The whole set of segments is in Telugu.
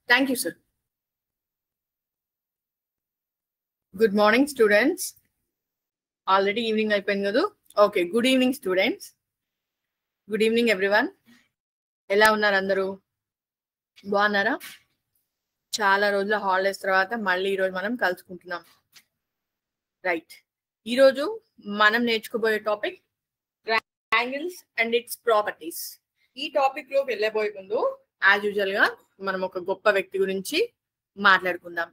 Thank you, sir. Good morning, students. Already evening అయిపోయింది కదా. Okay, good evening, students. Good evening, everyone. ఎలా ఉన్నారు అందరూ? బాగున్నారా? చాలా రోజుల హాలిడేస్ తర్వాత మళ్ళీ ఈరోజు మనం కలుసుకుంటున్నాం. రైట్. ఈరోజు మనం నేర్చుకోబోయే topic triangles and its properties. ఈ టాపిక్ లోకి వెళ్ళబోయే ముందు యాజ్ యూజువల్ గా మనం ఒక గొప్ప వ్యక్తి గురించి మాట్లాడుకుందాం.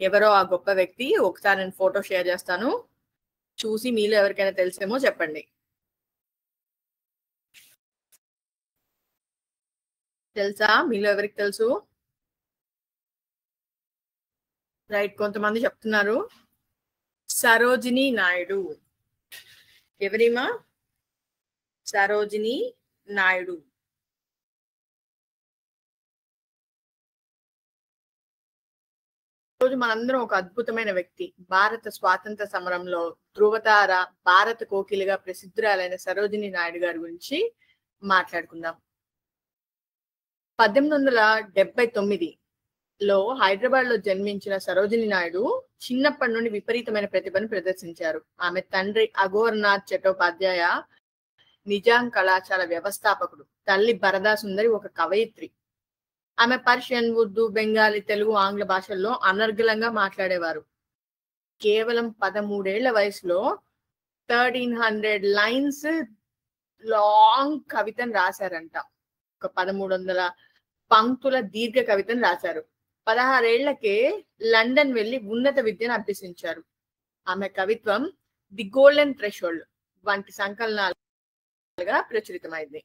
ఎవరో ఆ గొప్ప వ్యక్తి, ఒకసారి నేను ఫోటో షేర్ చేస్తాను, చూసి మీలో ఎవరికైనా తెలిసేమో చెప్పండి. తెలుసా? మీలో ఎవరికి తెలుసు? రైట్, కొంతమంది చెప్తున్నారు సరోజినీ నాయుడు. ఎవరిమా? సరోజినీ నాయుడు. రోజు మనందరం ఒక అద్భుతమైన వ్యక్తి, భారత స్వాతంత్ర సమరంలో ధృవతార, భారత కోకిలిగా ప్రసిద్ధురాలైన సరోజినీ నాయుడు గారి గురించి మాట్లాడుకుందాం. 1879లో హైదరాబాద్ లో జన్మించిన సరోజినీ నాయుడు చిన్నప్పటి నుండి విపరీతమైన ప్రతిభను ప్రదర్శించారు. ఆమె తండ్రి అఘోరనాథ్ చట్టోపాధ్యాయ నిజాం కళాశాల వ్యవస్థాపకుడు, తల్లి బరదా సుందరి ఒక కవయిత్రి. ఆమె పర్షియన్, ఉర్దూ, బెంగాలీ, తెలుగు, ఆంగ్ల భాషల్లో అనర్గళంగా మాట్లాడేవారు. కేవలం 13 ఏళ్ల వయసులో 1300 లైన్స్ లాంగ్ కవితను రాశారంట. ఒక 1300 పంక్తుల దీర్ఘ కవితను రాశారు. 16 ఏళ్లకే లండన్ వెళ్లి ఉన్నత విద్యను అభ్యసించారు. ఆమె కవిత్వం ది గోల్డెన్ థ్రెషోల్డ్ వంటి సంకలనాలుగా ప్రచురితమైంది.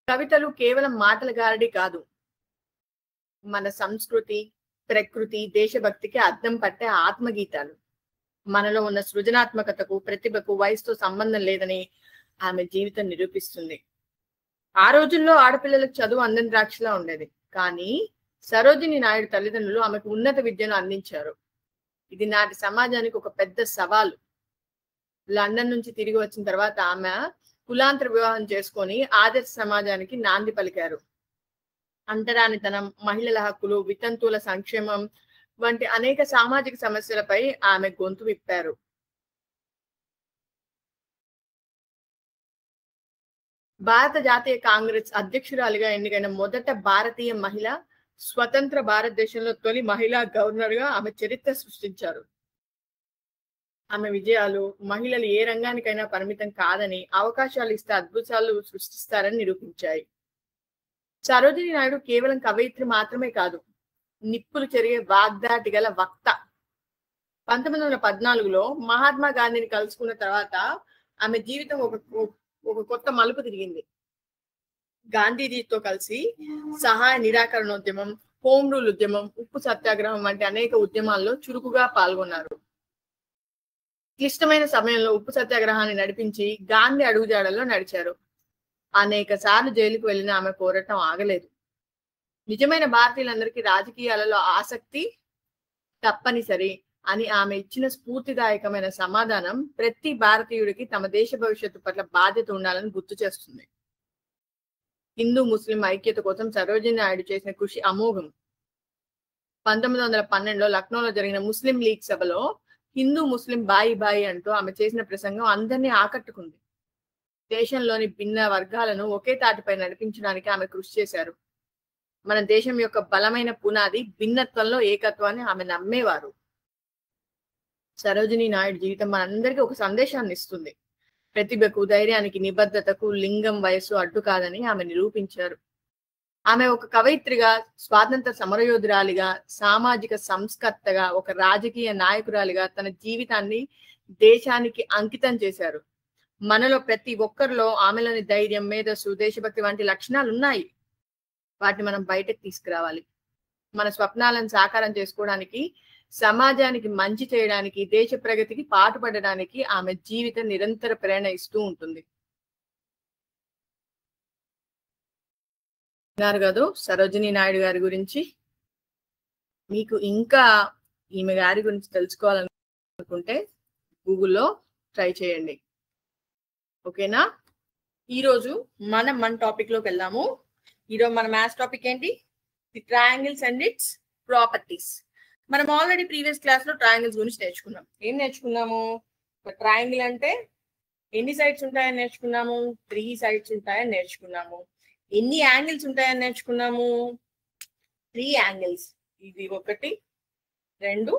కవితలు కేవలం మాటల గారడి కాదు, మన సంస్కృతి, ప్రకృతి, దేశభక్తికి అద్దం పట్టే ఆత్మగీతాలు. మనలో ఉన్న సృజనాత్మకతకు, ప్రతిభకు వయసుతో సంబంధం లేదని ఆమె జీవితం నిరూపిస్తుంది. ఆ రోజుల్లో ఆడపిల్లలకు చదువు అందని ద్రాక్షలా ఉండేది. కానీ సరోజినీ నాయుడు తల్లిదండ్రులు ఆమెకు ఉన్నత విద్యను అందించారు. ఇది నాటి సమాజానికి ఒక పెద్ద సవాలు. లండన్ నుంచి తిరిగి వచ్చిన తర్వాత ఆమె కులాంతర వివాహం చేసుకొని ఆదర్శ సమాజానికి నాంది పలికారు. అంటరానితనం, మహిళల హక్కులు, వితంతువుల సంక్షేమం వంటి అనేక సామాజిక సమస్యలపై ఆమె గొంతు విప్పారు. భారత జాతీయ కాంగ్రెస్ అధ్యక్షురాలిగా ఎన్నికైన మొదట భారతీయ మహిళ, స్వతంత్ర భారతదేశంలో తొలి మహిళా గవర్నర్ గా ఆమె చరిత్ర సృష్టించారు. ఆమె విజయాలు మహిళలు ఏ రంగానికైనా పరిమితం కాదని, అవకాశాలు ఇస్తే అద్భుతాలు సృష్టిస్తారని నిరూపించాయి. సరోజినీ నాయుడు కేవలం కవయిత్రి మాత్రమే కాదు, నిప్పులు చెరిగే వాగ్దాటి గల వక్త. 1914లో మహాత్మా గాంధీని కలుసుకున్న తర్వాత ఆమె జీవితం ఒక కొత్త మలుపు తిరిగింది. గాంధీజీతో కలిసి సహాయ నిరాకరణోద్యమం, హోమ్ రూల్ ఉద్యమం, ఉప్పు సత్యాగ్రహం వంటి అనేక ఉద్యమాల్లో చురుకుగా పాల్గొన్నారు. క్లిష్టమైన సమయంలో ఉప్పు సత్యాగ్రహాన్ని నడిపించి గాంధీ అడుగుజాడల్లో నడిచారు. అనేక సార్లు జైలుకు వెళ్లిన ఆమె పోరాటం ఆగలేదు. నిజమైన భారతీయులందరికీ రాజకీయాలలో ఆసక్తి తప్పనిసరి అని ఆమె ఇచ్చిన స్ఫూర్తిదాయకమైన సమాధానం ప్రతి భారతీయుడికి తమ దేశ భవిష్యత్తు పట్ల బాధ్యత ఉండాలని గుర్తు చేస్తుంది. హిందూ ముస్లిం ఐక్యత కోసం సరోజినీ నాయుడు చేసిన కృషి అమోఘం. 1912లో లక్నోలో జరిగిన ముస్లిం లీగ్ సభలో హిందూ ముస్లిం బాయి బాయి అంటూ ఆమె చేసిన ప్రసంగం అందరినీ ఆకట్టుకుంది. దేశంలోని భిన్న వర్గాలను ఒకే తాటిపై నడిపించడానికి ఆమె కృషి చేశారు. మన దేశం యొక్క బలమైన పునాది భిన్నత్వంలో ఏకత్వాన్ని ఆమె నమ్మేవారు. సరోజినీ నాయుడు జీవితం మనందరికీ ఒక సందేశాన్ని ఇస్తుంది. ప్రతిభకు, ధైర్యానికి, నిబద్ధతకు లింగం, వయస్సు అడ్డు కాదని ఆమె నిరూపించారు. ఆమె ఒక కవయిత్రిగా, స్వాతంత్ర సమరయోధురాలిగా, సామాజిక సంస్కర్తగా, ఒక రాజకీయ నాయకురాలిగా తన జీవితాన్ని దేశానికి అంకితం చేశారు. మనలో ప్రతి ఒక్కరిలో ఆమెలోని ధైర్యం, మేధస్సు, దేశభక్తి వంటి లక్షణాలు ఉన్నాయి. వాటిని మనం బయటకు తీసుకురావాలి. మన స్వప్నాలను సాకారం చేసుకోవడానికి, సమాజానికి మంచి చేయడానికి, దేశ ప్రగతికి పాటుపడడానికి ఆమె జీవితం నిరంతర ప్రేరణ ఇస్తూ ఉంటుంది. విన్నారు కదా సరోజినీ నాయుడు గారి గురించి. మీకు ఇంకా ఈమె గారి గురించి తెలుసుకోవాలనుకుంటే గూగుల్లో ట్రై చేయండి. ఓకేనా? ఈ రోజు మన టాపిక్ లోకి వెళ్దాము. ఈరోజు మన మ్యాథ్స్ టాపిక్ ఏంటి? The triangles and its properties. మనం ఆల్రెడీ ప్రీవియస్ క్లాస్ లో ట్రయాంగిల్స్ గురించి నేర్చుకున్నాం. ఏం నేర్చుకున్నాము? ఒక ట్రయాంగిల్ అంటే ఎన్ని సైడ్స్ ఉంటాయని నేర్చుకున్నాము. 3 సైడ్స్ ఉంటాయని నేర్చుకున్నాము. ఎన్ని యాంగిల్స్ ఉంటాయని నేర్చుకున్నాము. 3 యాంగిల్స్. ఇది 1 2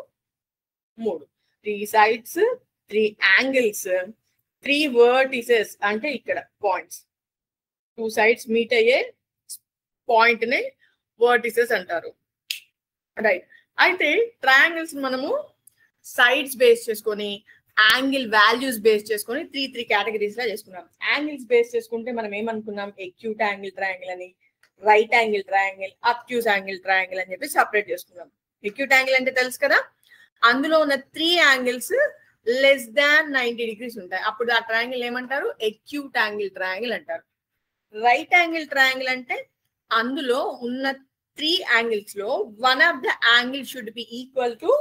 3. 3 సైడ్స్, 3 యాంగిల్స్, 3 వర్టిసెస్ అంటే ఇక్కడ పాయింట్స్. 2 సైడ్స్ మీట్ అయ్యే పాయింట్ ని వర్టిసెస్ అంటారు. రైట్. అయితే ట్రయాంగిల్స్ మనము సైడ్స్ బేస్ చేసుకొని, యాంగిల్ వాల్యూస్ బేస్ చేసుకొని 3 కేటగిరీస్ లా చేసుకున్నాం. యాంగిల్స్ బేస్ చేసుకుంటే మనం ఏమనుకున్నాం? ఎక్యూట్ యాంగిల్ ట్రయాంగిల్ అని, right angle triangle, obtuse angle triangle అని చెప్పి సపరేట్ చేసుకున్నాం. ఎక్యూట్ యాంగిల్ అంటే తెలుసు కదా, అందులో ఉన్న 3 యాంగిల్స్ లెస్ దాన్ 90 డిగ్రీస్ ఉంటాయి. అప్పుడు ఆ ట్రయాంగిల్ ఏమంటారు? ఎక్యూట్ యాంగిల్ ట్రయాంగిల్ అంటారు. రైట్ యాంగిల్ ట్రయాంగిల్ అంటే అందులో ఉన్న 3 యాంగిల్స్ లో one of the angle should be equal to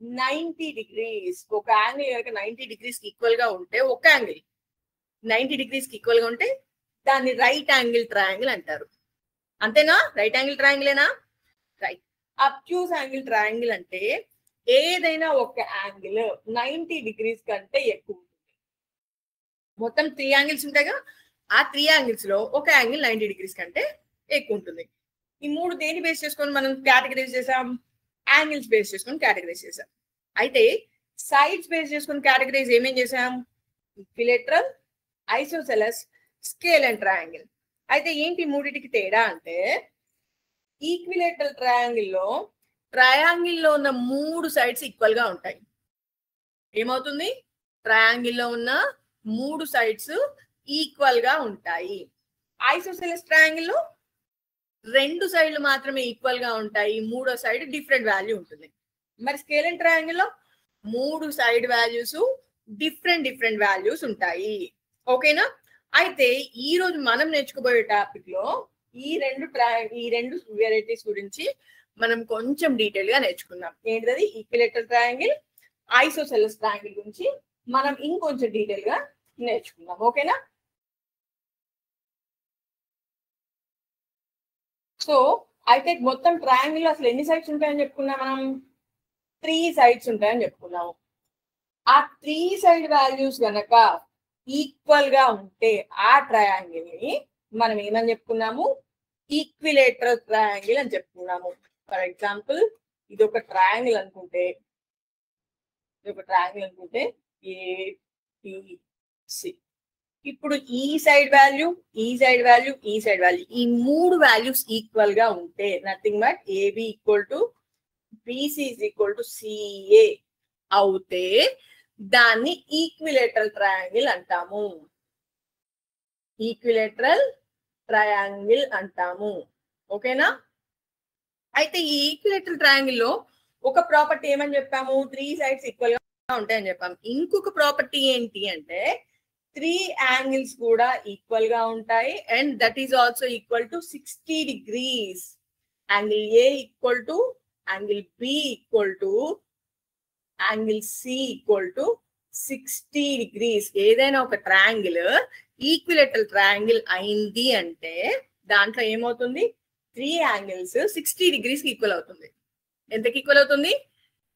90 degrees. ఒక యాంగిల్ కనుక 90 డిగ్రీస్ కి ఈక్వల్ గా ఉంటే, ఒక యాంగిల్ 90 డిగ్రీస్ కి ఈక్వల్ గా ఉంటే దాన్ని రైట్ యాంగిల్ ట్రయాంగిల్ అంటారు. అంతేనా? రైట్ యాంగిల్ ట్రయాంగిలేనా? రైట్. అబ్ట్యూస్ యాంగిల్ ట్రయాంగిల్ అంటే ఏదైనా ఒక యాంగిల్ 90 డిగ్రీస్ కంటే ఎక్కువ ఉంటుంది. మొత్తం 3 యాంగిల్స్ ఉంటాయిగా, ఆ 3 యాంగిల్స్ లో ఒక యాంగిల్ 90 డిగ్రీస్ కంటే ఎక్కువ ఉంటుంది. ఈ 3 దేని బేస్ చేసుకొని మనం కేటగిరైజ్ చేసాం? యాంగిల్స్ బేస్ చేసుకొని కేటగిరైజ్ చేసాం. అయితే సైడ్స్ బేస్ చేసుకొని కేటగిరైజ్ ఏమేం చేసాం? Equilateral, isosceles, scale and triangle. అయితే ఏంటి మూడిటికి తేడా అంటే, ఈక్విలేటరల్ ట్రయాంగిల్ లో ఉన్న 3 సైడ్స్ ఈక్వల్ గా ఉంటాయి. ఏమవుతుంది? ట్రయాంగిల్ లో ఉన్న 3 సైడ్స్ ఈక్వల్ గా ఉంటాయి. ఐసోసెలస్ ట్రయాంగిల్ లో 2 సైడ్లు మాత్రమే ఈక్వల్ గా ఉంటాయి, 3వ సైడ్ డిఫరెంట్ వాల్యూ ఉంటుంది. మరి స్కేల్ అండ్ ట్రయాంగిల్ లో 3 సైడ్ వాల్యూస్ డిఫరెంట్ వాల్యూస్ ఉంటాయి. ఓకేనా? అయితే ఈ రోజు మనం నేర్చుకోబోయే టాపిక్ లో ఈ రెండు వెరైటీస్ గురించి మనం కొంచెం డీటెయిల్ గా నేర్చుకుందాం. ఏంటిది? ఈక్విలేటరల్ ట్రయాంగిల్, ఐసోసెలస్ ట్రయాంగిల్ గురించి మనం ఇంకొంచెం డీటెయిల్ గా నేర్చుకుందాం. ఓకేనా? సో అయితే మొత్తం ట్రయాంగిల్ లో అసలు ఎన్ని సైడ్స్ ఉంటాయని చెప్పుకున్నాం మనం? 3 సైడ్స్ ఉంటాయని చెప్పుకున్నాము. ఆ 3 సైడ్ వాల్యూస్ గనక ఈక్వల్ గా ఉంటే ఆ ట్రయాంగిల్ ని మనం ఏమని చెప్పుకున్నాము? ఈక్విలేటరల్ ట్రయాంగిల్ అని చెప్పుకున్నాము. ఫర్ ఎగ్జాంపుల్ ఇది ఒక ట్రయాంగిల్ అనుకుంటే, ABC. ఇప్పుడు ఈ సైడ్ వాల్యూ, ఈ సైడ్ వాల్యూ, ఈ సైడ్ వాల్యూ, ఈ 3 వాల్యూస్ ఈక్వల్ గా ఉంటే nothing but AB equal to BC is equal to CA అవుతే దాన్ని ఈక్విలేటరల్ ట్రయాంగిల్ అంటాము. ఈక్విలేటరల్ ట్రయాంగిల్ అంటాము. ఓకేనా? అయితే ఈ ఈక్విలేటరల్ ట్రయాంగిల్ లో ఒక ప్రాపర్టీ ఏమని చెప్పాము? 3 సైడ్స్ ఈక్వల్ గా ఉంటాయని చెప్పాము. ఇంకొక ప్రాపర్టీ ఏంటి అంటే 3 యాంగిల్స్ కూడా ఈక్వల్ గా ఉంటాయి and that is also equal to 60 degrees. Angle A equal to angle B equal to angle C equal to 60 degrees. ఏదైనా ఒక ట్రయాంగిల్ ఈక్విలేటరల్ ట్రయాంగిల్ అయింది అంటే దాంట్లో ఏమవుతుంది? 3 యాంగిల్స్ 60 డిగ్రీస్ కి ఈక్వల్ అవుతుంది. ఎంతకి ఈక్వల్ అవుతుంది?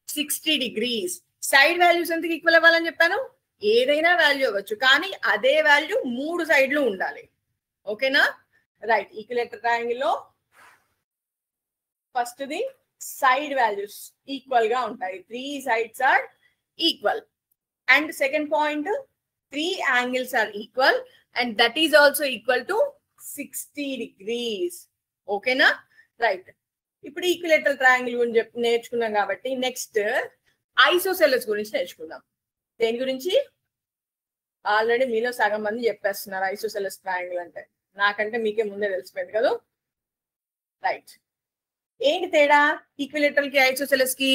60 డిగ్రీస్. సైడ్ వాల్యూస్ ఎంతకి ఈక్వల్ అవ్వాలని చెప్పాను? ఏదైనా వాల్యూ అవ్వచ్చు, కానీ అదే వాల్యూ 3 సైడ్లు ఉండాలి. ఓకేనా? రైట్. ఈక్విలేటరల్ ట్రయాంగిల్ లో first the side values equal గా ఉంటాయి. 3 sides are equal. And second point, 3 angles are equal and that is also equal to 60 degrees. ఓకేనా? రైట్. ఇప్పుడు ఈక్విలేటరల్ ట్రయాంగిల్ గురించి నేర్చుకున్నాం కాబట్టి నెక్స్ట్ ఐసోసెలస్ గురించి నేర్చుకుందాం. దేని గురించి? ఆల్రెడీ మీలో సగం మంది చెప్పేస్తున్నారు ఐసోసెలస్ ట్రయాంగిల్ అంటే. నాకంటే మీకే ముందే తెలిసిపోయింది కదా. రైట్. ఏంటి తేడా ఈక్విలేటరల్ కి ఐసోసెలస్ కి?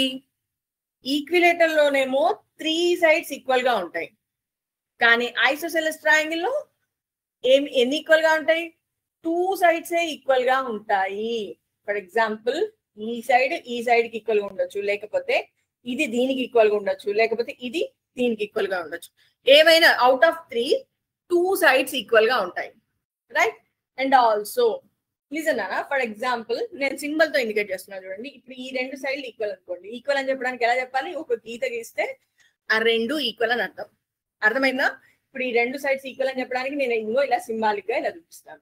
ఈక్విలేటర్ లోనేమో 3 సైడ్స్ ఈక్వల్ గా ఉంటాయి, కానీ ఐసోసెలస్ ట్రయాంగిల్ లో ఎన్ని ఈక్వల్ గా ఉంటాయి? 2 సైడ్స్ ఈక్వల్ గా ఉంటాయి. ఫర్ ఎగ్జాంపుల్ ఈ సైడ్ కి ఈక్వల్ గా ఉండొచ్చు, లేకపోతే ఇది దీనికి ఈక్వల్ గా ఉండొచ్చు, లేకపోతే ఇది దీనికి ఈక్వల్ గా ఉండొచ్చు. ఏమైనా out of 3 two sides equal గా ఉంటాయి, రైట్? అండ్ ఆల్సో లిజన్ అన్న, ఫర్ ఎగ్జాంపుల్ నేను సింబల్ తో ఇండికేట్ చేస్తున్నాను చూడండి. ఇప్పుడు ఈ రెండు సైడ్లు ఈక్వల్ అనుకోండి. ఈక్వల్ అని చెప్పడానికి ఎలా చెప్పాలి? ఒక గీత గీస్తే ఆ రెండు ఈక్వల్ అని అర్థం. అర్థమైందా? ఇప్పుడు ఈ రెండు సైడ్స్ ఈక్వల్ అని చెప్పడానికి నేను ఇంకో ఇలా సింబాలిక్ గా ఇలా చూపిస్తాను.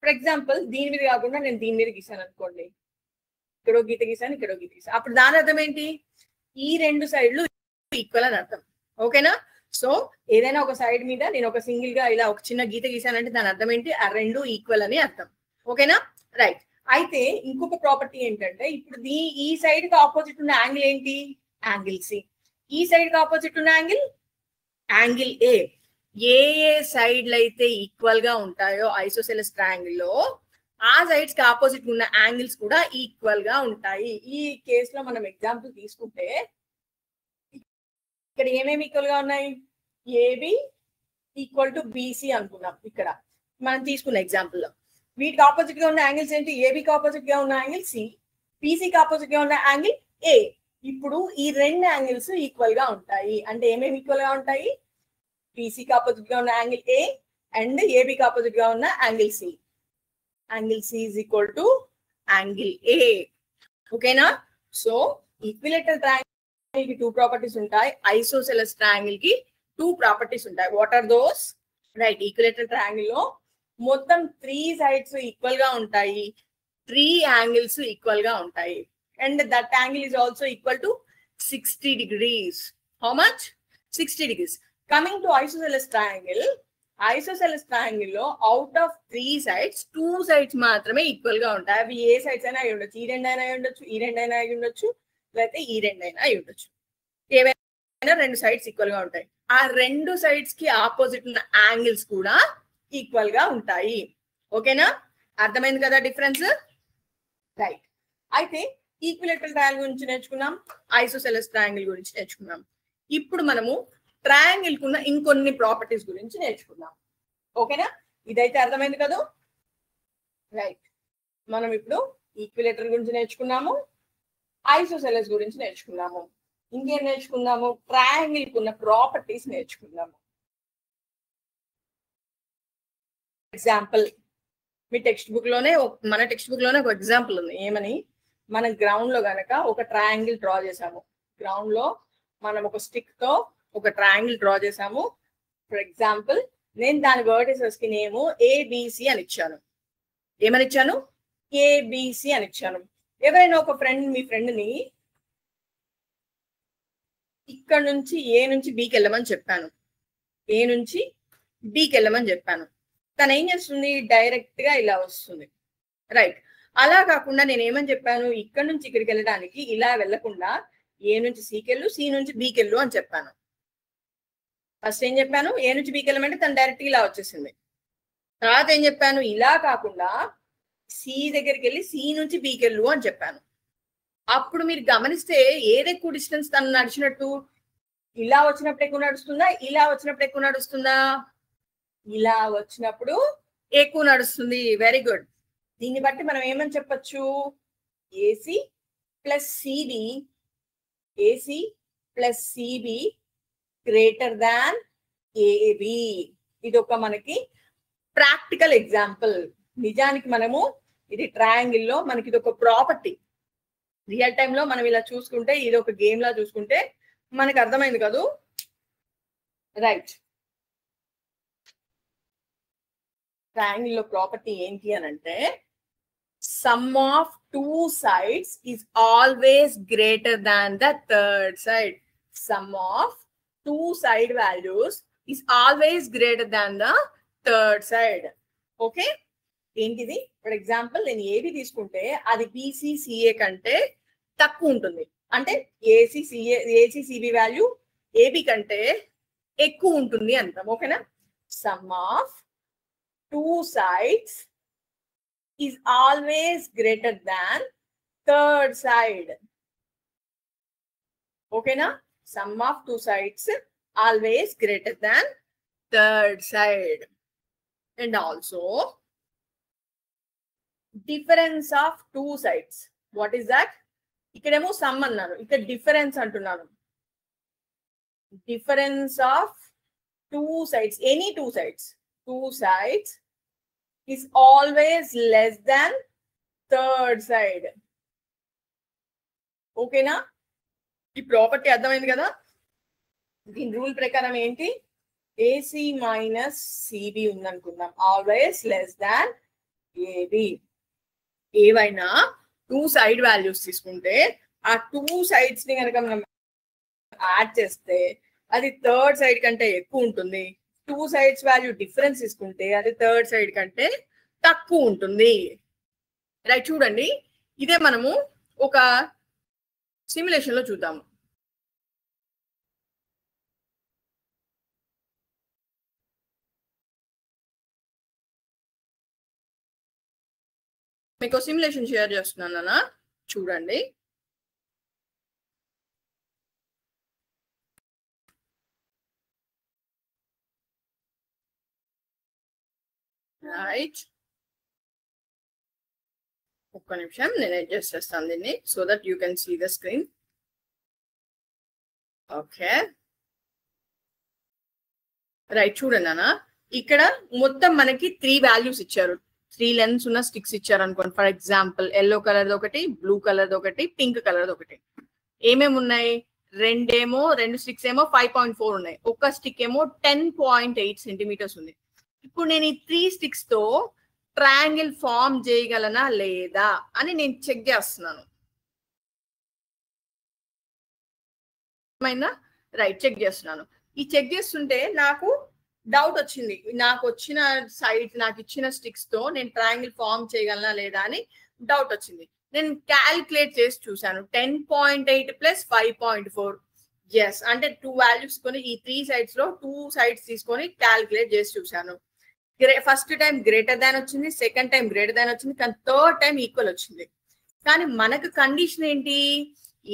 ఫర్ ఎగ్జాంపుల్ దీని మీద కాకుండా నేను దీని మీద గీసాను అనుకోండి. ఇక్కడో గీత గీసాను, ఇక్కడో గీత గీసాను. అప్పుడు దాని అర్థం ఏంటి? ఈ రెండు సైడ్లు ఈక్వల్ అని అర్థం. ఓకేనా? సో ఏదైనా ఒక సైడ్ మీద నేను ఒక సింగిల్ గా ఇలా ఒక చిన్న గీత గీసానంటే దాని అర్థం ఏంటి? ఆ రెండు ఈక్వల్ అని అర్థం. ఓకేనా? రైట్. అయితే ఇంకొక ప్రాపర్టీ ఏంటంటే, ఇప్పుడు ఈ సైడ్ కి ఆపోజిట్ ఉన్న యాంగిల్ ఏంటి? Angle C. ఈ సైడ్ కి ఆపోజిట్ ఉన్న యాంగిల్ యాంగిల్ ఏ. ఏ సైడ్లు అయితే ఈక్వల్ గా ఉంటాయో ఐసోసెలస్ ట్రయాంగిల్ లో, ఆ సైడ్స్ కి ఆపోజిట్ ఉన్న యాంగిల్స్ కూడా ఈక్వల్ గా ఉంటాయి. ఈ కేసులో మనం ఎగ్జాంపుల్ తీసుకుంటే ఇక్కడ ఏమేమి ఈక్వల్ గా ఉన్నాయి? ఏబి ఈక్వల్ టు బిసి అనుకున్నాం. ఇక్కడ మనం తీసుకున్న ఎగ్జాంపుల్ లో వీటికి ఆపోజిట్ గా ఉన్న యాంగిల్స్ ఏంటి? ఏబికి ఆపోజిట్ గా ఉన్న యాంగిల్ సి, పిసికి ఆపోజిట్ గా ఉన్న యాంగిల్ ఏ. ఇప్పుడు ఈ రెండు యాంగిల్స్ ఈక్వల్ గా ఉంటాయి. అంటే ఏమేమి ఈక్వల్ గా ఉంటాయి? పిసికి ఆపోజిట్ గా ఉన్న యాంగిల్ ఏ అండ్ ఏబికి ఆపోజిట్ గా ఉన్న angle C. Angle C is equal to angle A. ఓకేనా? సో ఈక్విలేటరల్ ట్రయాంగిల్ కి టూ ప్రాపర్టీస్ ఉంటాయి, ఐసోసెలస్ ట్రయాంగిల్ కి టూ ప్రాపర్టీస్ ఉంటాయి. What are those? Right. Equilateral triangle లో మొత్తం 3 సైడ్స్ ఈక్వల్ గా ఉంటాయి, 3 యాంగిల్స్ ఈక్వల్ గా ఉంటాయి. And that angle is also equal to 60 degrees. How much? 60 degrees. Coming to isosceles triangle, isosceles triangle లో అవుట్ ఆఫ్ 3 సైడ్స్ 2 సైడ్స్ మాత్రమే ఈక్వల్ గా ఉంటాయి. అవి ఏ సైడ్స్ అయినా అయి ఉండొచ్చు. ఈ రెండు అయినా అయి ఉండొచ్చు, ఈ రెండు అయినా అయి ఉండొచ్చు, లేకపోతే ఈ రెండు అయినా అయి ఉండొచ్చు. ఏవైనా రెండు సైడ్స్ ఈక్వల్ గా ఉంటాయి. ఆ రెండు సైడ్స్ కి ఆపోజిట్ ఉన్న యాంగిల్స్ కూడా ఈక్వల్ గా ఉంటాయి. ఓకేనా? అర్థమైంది కదా డిఫరెన్స్? రైట్. అయితే ఈక్విలేటరల్ ట్రయాంగిల్ గురించి నేర్చుకున్నాం, ఐసోసెలస్ ట్రయాంగిల్ గురించి నేర్చుకున్నాం. ఇప్పుడు మనము ట్రయాంగిల్ కున్న ఇంకొన్ని ప్రాపర్టీస్ గురించి నేర్చుకున్నాం. ఓకేనా? ఇదైతే అర్థమైంది కదా? రైట్. మనం ఇప్పుడు ఈక్విలేటర్ గురించి నేర్చుకున్నాము, ఐసోసెలస్ గురించి నేర్చుకున్నాము. ఇంకేం నేర్చుకున్నాము? ట్రయాంగిల్ కున్న ప్రాపర్టీస్ నేర్చుకున్నాము. ఎగ్జాంపుల్ మీ టెక్స్ట్ బుక్ లోనే, మన టెక్స్ట్ బుక్ లోనే ఒక ఎగ్జాంపుల్ ఉంది. ఏమని? మనం గ్రౌండ్ లో గనక ఒక ట్రయాంగిల్ డ్రా చేసాము. గ్రౌండ్ లో మనం ఒక స్టిక్ తో ఒక ట్రయాంగిల్ డ్రా చేసాము. ఫర్ ఎగ్జాంపుల్ నేను దాని వర్టిసెస్ కి నేము ఏబిసి అని ఇచ్చాను. ఏమని ఇచ్చాను? ఏబిసి అని ఇచ్చాను. ఎవరైనా ఒక మీ ఫ్రెండ్ ని ఇక్కడ నుంచి ఏ నుంచి బికి వెళ్ళమని చెప్పాను, ఏ నుంచి బికి వెళ్ళమని చెప్పాను. తను ఏం చేస్తుంది? డైరెక్ట్ గా ఇలా వస్తుంది, రైట్? అలా కాకుండా నేను ఏమని చెప్పాను? ఇక్కడ నుంచి ఇక్కడికి వెళ్ళడానికి ఇలా వెళ్లకుండా ఏ నుంచి సికి వెళ్ళు, సి నుంచి బికి వెళ్ళు అని చెప్పాను. ఫస్ట్ ఏం చెప్పాను? ఏ నుంచి బికి వెళ్ళమంటే తను డైరెక్ట్ ఇలా వచ్చేసింది. తర్వాత ఏం చెప్పాను? ఇలా కాకుండా సి దగ్గరికి వెళ్ళి సి నుంచి బికి వెళ్ళు అని చెప్పాను. అప్పుడు మీరు గమనిస్తే ఏది ఎక్కువ డిస్టెన్స్ తను నడిచినట్టు? ఇలా వచ్చినప్పుడు ఎక్కువ నడుస్తుందా, ఇలా వచ్చినప్పుడు ఎక్కువ నడుస్తుందా? ఇలా వచ్చినప్పుడు ఎక్కువ నడుస్తుంది. Very good. దీన్ని బట్టి మనం ఏమని చెప్పచ్చు? AC plus CB, AC plus CB greater than AB. ఇది ఒక మనకి ప్రాక్టికల్ ఎగ్జాంపుల్. నిజానికి మనము ఇది ట్రయాంగిల్ లో మనకి ఇది ఒక ప్రాపర్టీ. రియల్ టైమ్ లో మనం ఇలా చూసుకుంటే, ఇది ఒక గేమ్ లా చూసుకుంటే మనకు అర్థమైంది కదూ? రైట్. ట్రయాంగిల్ లో ప్రాపర్టీ ఏంటి అని అంటే, some of 2 sides is always greater than the third side. Sum of 2 side values is always greater than the third side. Okay? ఏంటిది? ఫర్ ఎగ్జాంపుల్ నేను ఏబి తీసుకుంటే అది బిసిసిఏ కంటే తక్కువ ఉంటుంది. అంటే ఏసీసీబి వాల్యూ ఏబి కంటే ఎక్కువ ఉంటుంది అంటాం. ఓకేనా? Some of 2 sides is always greater than third side. ఓకేనా? Sum of 2 sides always greater than third side. And also difference of 2 sides. What is that? ఇక్కడేమో సమ్ అన్నాను, ఇక్కడ డిఫరెన్స్ అంటున్నాను. Difference of two sides, any two sides is always less than third side. ఓకేనా? ఈ ప్రాపర్టీ అర్థమైంది కదా? దీని రూల్ ప్రకారం ఏంటి? ఏసీ మైనస్ సిబి ఉందనుకుందాం, ఆల్వేస్ లెస్ దాన్ ఏబి. ఏవైనా టూ సైడ్ వాల్యూస్ తీసుకుంటే ఆ టూ సైడ్స్ ని కనుక మనం యాడ్ చేస్తే అది థర్డ్ సైడ్ కంటే ఎక్కువ ఉంటుంది. టూ సైడ్స్ వాల్యూ డిఫరెన్స్ తీసుకుంటే అది థర్డ్ సైడ్ కంటే తక్కువ ఉంటుంది. రైట్, చూడండి, ఇదే మనము ఒక సిమ్యులేషన్ లో చూద్దాము. మీకు సిమ్యులేషన్ షేర్ చేస్తున్నాను, చూడండి. రైట్, ఒక్క నిమిషం నేను అడ్జస్ట్ చేస్తాను దీన్ని so that you can see the screen. Okay, right, చూడండి అన్న, ఇక్కడ మొత్తం మనకి 3 వాల్యూస్ ఇచ్చారు. 3 లెన్స్ ఉన్న స్టిక్స్ ఇచ్చారు అనుకోండి. ఫర్ ఎగ్జాంపుల్ ఎల్లో కలర్ ఒకటి, బ్లూ కలర్ ఒకటి, పింక్ కలర్ ఒకటి. ఏమేమి ఉన్నాయి? 2 స్టిక్స్ ఏమో 5.4 ఉన్నాయి, ఒక స్టిక్ ఏమో 10.8 సెంటీమీటర్స్ ఉంది. ఇప్పుడు నేను ఈ 3 స్టిక్స్ తో ట్రయాంగిల్ ఫామ్ చేయగలనా లేదా అని నేను చెక్ చేస్తున్నాను. రైట్, చెక్ చేస్తున్నాను. ఈ చెక్ చేస్తుంటే నాకు డౌట్ వచ్చింది. నాకు వచ్చిన సైడ్, నాకు ఇచ్చిన స్టిక్స్ తో నేను ట్రయాంగిల్ ఫామ్ చేయగలనా లేదా అని డౌట్ వచ్చింది. నేను క్యాల్కులేట్ చేసి చూసాను. 10.8 ప్లస్ 5.4, ఎస్, అంటే 2 వాల్యూస్ కొని ఈ 3 సైడ్స్ లో 2 సైడ్స్ తీసుకొని క్యాల్కులేట్ చేసి చూసాను. ఫస్ట్ టైం గ్రేటర్ దాన్ వచ్చింది, సెకండ్ టైం గ్రేటర్ దాన్ వచ్చింది, కానీ థర్డ్ టైం ఈక్వల్ వచ్చింది. కానీ మనకు కండిషన్ ఏంటి?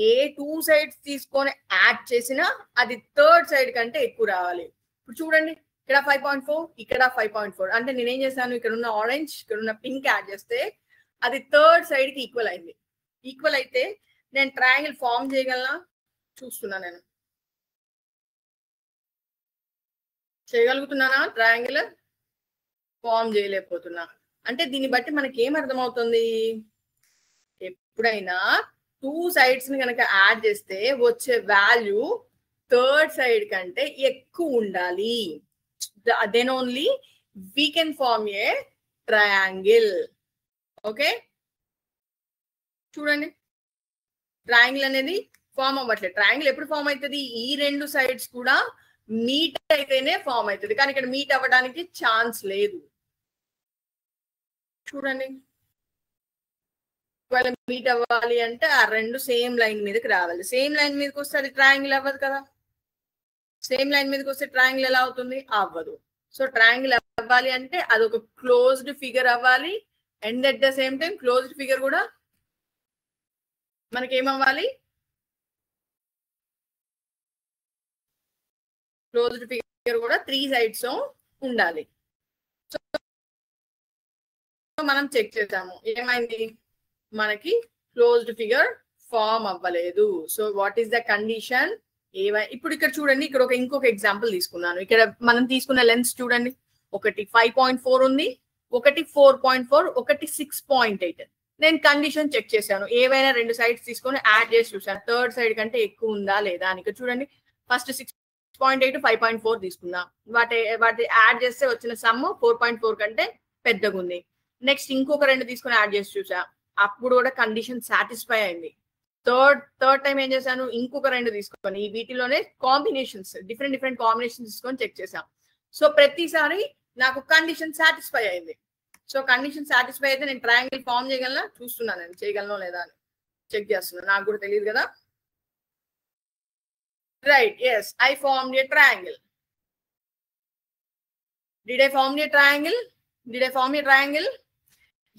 ఏ 2 సైడ్స్ తీసుకొని యాడ్ చేసినా అది థర్డ్ సైడ్ కంటే ఎక్కువ రావాలి. ఇప్పుడు చూడండి, ఇక్కడ 5.4, ఇక్కడ 5.4, అంటే నేనేం చేశాను? ఇక్కడ ఉన్న ఆరెంజ్, ఇక్కడ ఉన్న పింక్ యాడ్ చేస్తే అది థర్డ్ సైడ్ కి ఈక్వల్ అయింది. ఈక్వల్ అయితే నేను ట్రయాంగిల్ ఫామ్ చేయగలనా? చూస్తున్నా, నేను చేయగలుగుతున్నానా? Triangle form చేయలేకపోతున్నా. అంటే దీన్ని బట్టి మనకి ఏం అర్థమవుతుంది? ఎప్పుడైనా 2 సైడ్స్ ని కనుక యాడ్ చేస్తే వచ్చే వాల్యూ థర్డ్ సైడ్ కంటే ఎక్కువ ఉండాలి. Then only we can form a triangle. Okay, చూడండి, ట్రయాంగిల్ అనేది ఫామ్ అవ్వట్లేదు. ట్రయాంగిల్ ఎప్పుడు ఫామ్ అవుతుంది? ఈ 2 సైడ్స్ కూడా మీట్ అయితేనే ఫామ్ అవుతుంది, కానీ ఇక్కడ మీట్ అవ్వడానికి ఛాన్స్ లేదు. చూడండి, ఒకవేళ మీట్ అవ్వాలి అంటే ఆ 2 సేమ్ లైన్ మీదకి రావాలి. సేమ్ లైన్ మీదకి వస్తే అది ట్రయాంగిల్ అవ్వదు కదా. సేమ్ లైన్ మీదకి వస్తే ట్రయాంగిల్ ఎలా అవుతుంది? అవ్వదు. సో ట్రయాంగిల్ అవ్వాలి అంటే అది ఒక క్లోజ్డ్ ఫిగర్ అవ్వాలి, and at the same time closed figure కూడా మనకి ఏమవ్వాలి? క్లోజ్డ్ ఫిగర్ కూడా 3 సైడ్స్ ఉండాలి. సో మనం చెక్ చేసాము, ఏమైంది? మనకి క్లోజ్డ్ ఫిగర్ ఫామ్ అవ్వలేదు. So what is the condition? ఇప్పుడు ఇక్కడ చూడండి, ఇక్కడ ఇంకొక ఎగ్జాంపుల్ తీసుకున్నాను. ఇక్కడ మనం తీసుకున్న లెన్స్ చూడండి, ఒకటి 5.4 ఉంది, ఒకటి 4.4, ఒకటి 6.8. నేను కండిషన్ చెక్ చేశాను. ఏవైనా 2 సైడ్స్ తీసుకొని యాడ్ చేసి చూసాను, థర్డ్ సైడ్ కంటే ఎక్కువ ఉందా లేదా అని. ఇక్కడ చూడండి, ఫస్ట్ 6.8, 5.4 తీసుకుందాం. వాటి యాడ్ చేస్తే వచ్చిన సమ్ 4.4 కంటే పెద్దగా ఉంది. నెక్స్ట్ ఇంకొక 2 తీసుకొని యాడ్ చేసి చూసా, అప్పుడు కూడా కండిషన్ సాటిస్ఫై అయింది. థర్డ్ టైం ఏం చేశాను? ఇంకొక 2 తీసుకొని వీటిలోనే కాంబినేషన్స్, డిఫరెంట్ కాంబినేషన్స్ తీసుకొని చెక్ చేశాం. సో ప్రతిసారి నాకు కండిషన్ సాటిస్ఫై అయింది. సో కండిషన్ సాటిస్ఫై అయితే నేను ట్రయాంగిల్ ఫామ్ చేయగలనా? చూస్తున్నాను, నేను చేయగలనో లేదా అని చెక్ చేస్తున్నాను. నాకు కూడా తెలియదు కదా. Right, yes, I formed a triangle. Did I form a triangle?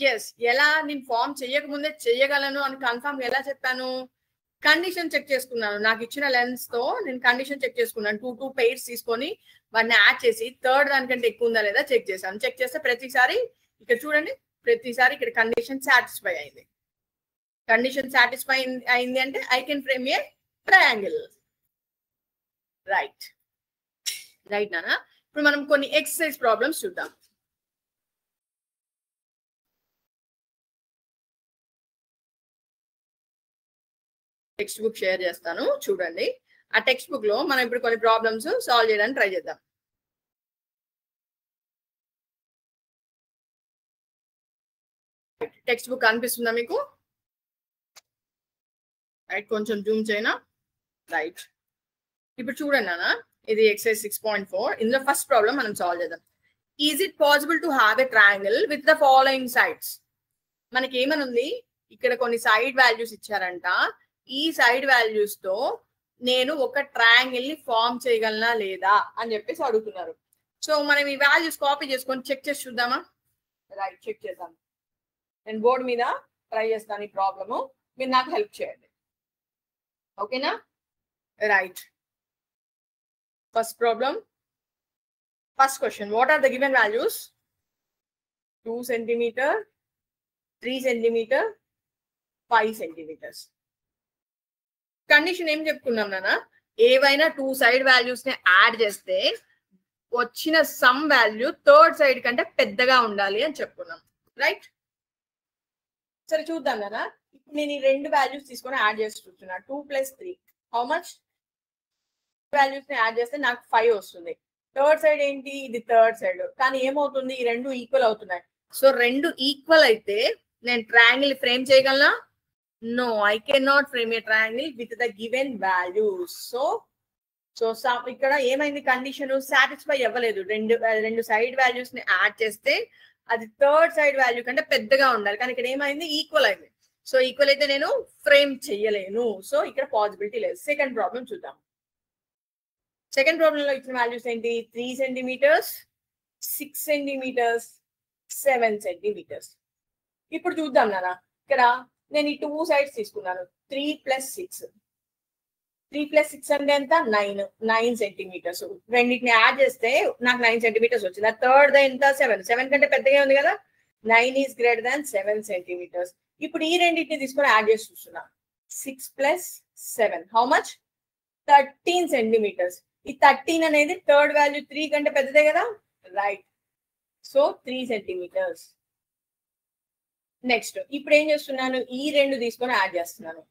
Yes. ఎలా? నేను ఫామ్ చేయకముందే చేయగలను అని కన్ఫర్మ్ ఎలా చెప్పాను? కండిషన్ చెక్ చేసుకున్నాను. నాకు ఇచ్చిన లెన్స్ తో నేను కండిషన్ చెక్ చేసుకున్నాను. 2 పెయిర్స్ తీసుకొని వాటిని యాడ్ చేసి థర్డ్ దానికంటే ఎక్కువ ఉందా లేదా చెక్ చేశాను. చెక్ చేస్తే ప్రతిసారి ఇక్కడ చూడండి, ప్రతిసారి ఇక్కడ కండిషన్ సాటిస్ఫై అయింది. కండిషన్ సాటిస్ఫై అయింది అంటే I can frame a triangle. Right, right నానా. ఇప్పుడు మనం కొన్ని ఎక్సర్సైజ్ ప్రాబ్లమ్స్ చూద్దాం. టెక్స్ట్ బుక్ షేర్ చేస్తాను చూడండి. ఆ టెక్స్ట్ బుక్ లో మనం ఇప్పుడు కొన్ని ప్రాబ్లమ్స్ సాల్వ్ చేయడానికి ట్రై చేద్దాం. టెక్స్ట్ బుక్ కనిపిస్తుందా మీకు? రైట్, కొంచెం జూమ్ చేయనా? రైట్, ఇప్పుడు చూడండి నాన్న, ఇది ఎక్సర్సైజ్ 6.4. ఇందులో ఫస్ట్ ప్రాబ్లం మనం సాల్వ్ చేద్దాం. Is it possible to have a triangle with the following sides? మనకి ఏమనుంది, ఇక్కడ కొన్ని సైడ్ వాల్యూస్ ఇచ్చారంట. ఈ సైడ్ వాల్యూస్ తో నేను ఒక ట్రయాంగిల్ ని ఫామ్ చేయగలనా లేదా అని చెప్పేసి అడుగుతున్నారు. సో మనం ఈ వాల్యూస్ కాపీ చేసుకొని చెక్ చేసి చూద్దామా? రైట్, చెక్ చేద్దాం. నేను బోర్డు మీద ట్రై చేస్తాను ఈ ప్రాబ్లము, మీరు నాకు హెల్ప్ చేయండి, ఓకేనా? Right, first problem, first question. What are the given values? 2 centimetre, 3 centimetre, 5 centimetres. Condition ఏం చెప్పుకున్నాం నాన్న, ఏవైనా 2 సైడ్ వాల్యూస్ ని యాడ్ చేస్తే వచ్చిన సమ్ వాల్యూ థర్డ్ సైడ్ కంటే పెద్దగా ఉండాలి అని చెప్పుకున్నాం. రైట్, సరే చూద్దాం నాన్న. ఇప్పుడు నేను ఈ రెండు వాల్యూస్ తీసుకొని యాడ్ చేసి చూస్తున్నా. 2 + 3 హౌ మచ్? వాల్యూస్ ని యాడ్ చేస్తే నాకు 5 వస్తుంది. థర్డ్ సైడ్ ఏంటి? ఇది థర్డ్ సైడ్. కానీ ఏమవుతుంది, ఈ రెండు ఈక్వల్ అవుతున్నాయి. సో రెండు ఈక్వల్ అయితే నేను ట్రయాంగిల్ ఫ్రేమ్ చేయగలనా? No, I cannot frame a triangle with the given values. So ఇక్కడ ఏమైంది, కండిషన్ సాటిస్ఫై అవ్వలేదు. రెండు సైడ్ వాల్యూస్ ని యాడ్ చేస్తే అది థర్డ్ సైడ్ వాల్యూ కంటే పెద్దగా ఉండాలి. కానీ ఇక్కడ ఏమైంది, ఈక్వల్ అయింది. సో ఈక్వల్ అయితే నేను ఫ్రేమ్ చెయ్యలేను. సో ఇక్కడ పాసిబిలిటీ లేదు. సెకండ్ ప్రాబ్లం చూద్దాం. సెకండ్ ప్రాబ్లం లో ఇచ్చిన వాల్యూస్ ఏంటి? 3 సెంటీమీటర్స్, 6 సెంటీమీటర్స్, 7 సెంటీమీటర్స్. ఇప్పుడు చూద్దాం నాన్న, ఇక్కడ నేను ఈ 2 సైడ్స్ తీసుకున్నాను. 3 + 6, 3 + 6 అంటే ఎంత? 9 సెంటీమీటర్స్. రెండింటిని యాడ్ చేస్తే నాకు 9 సెంటీమీటర్స్ వచ్చింది. థర్డ్ ఎంత? 7 కంటే పెద్దగా ఉంది కదా. 9 ఈజ్ గ్రేటర్ దాన్ 7 సెంటీమీటర్స్. ఇప్పుడు ఈ రెండింటిని తీసుకొని యాడ్ చేసి చూస్తున్నా. 6 + 7 హౌ మచ్? 13 సెంటీమీటర్స్. ఈ 13 అనేది థర్డ్ వాల్యూ 3 కంటే పెద్దదే కదా. Right, so 3 centimetres. నెక్స్ట్ ఇప్పుడు ఏం చేస్తున్నాను, ఈ రెండు తీసుకొని యాడ్ చేస్తున్నాను.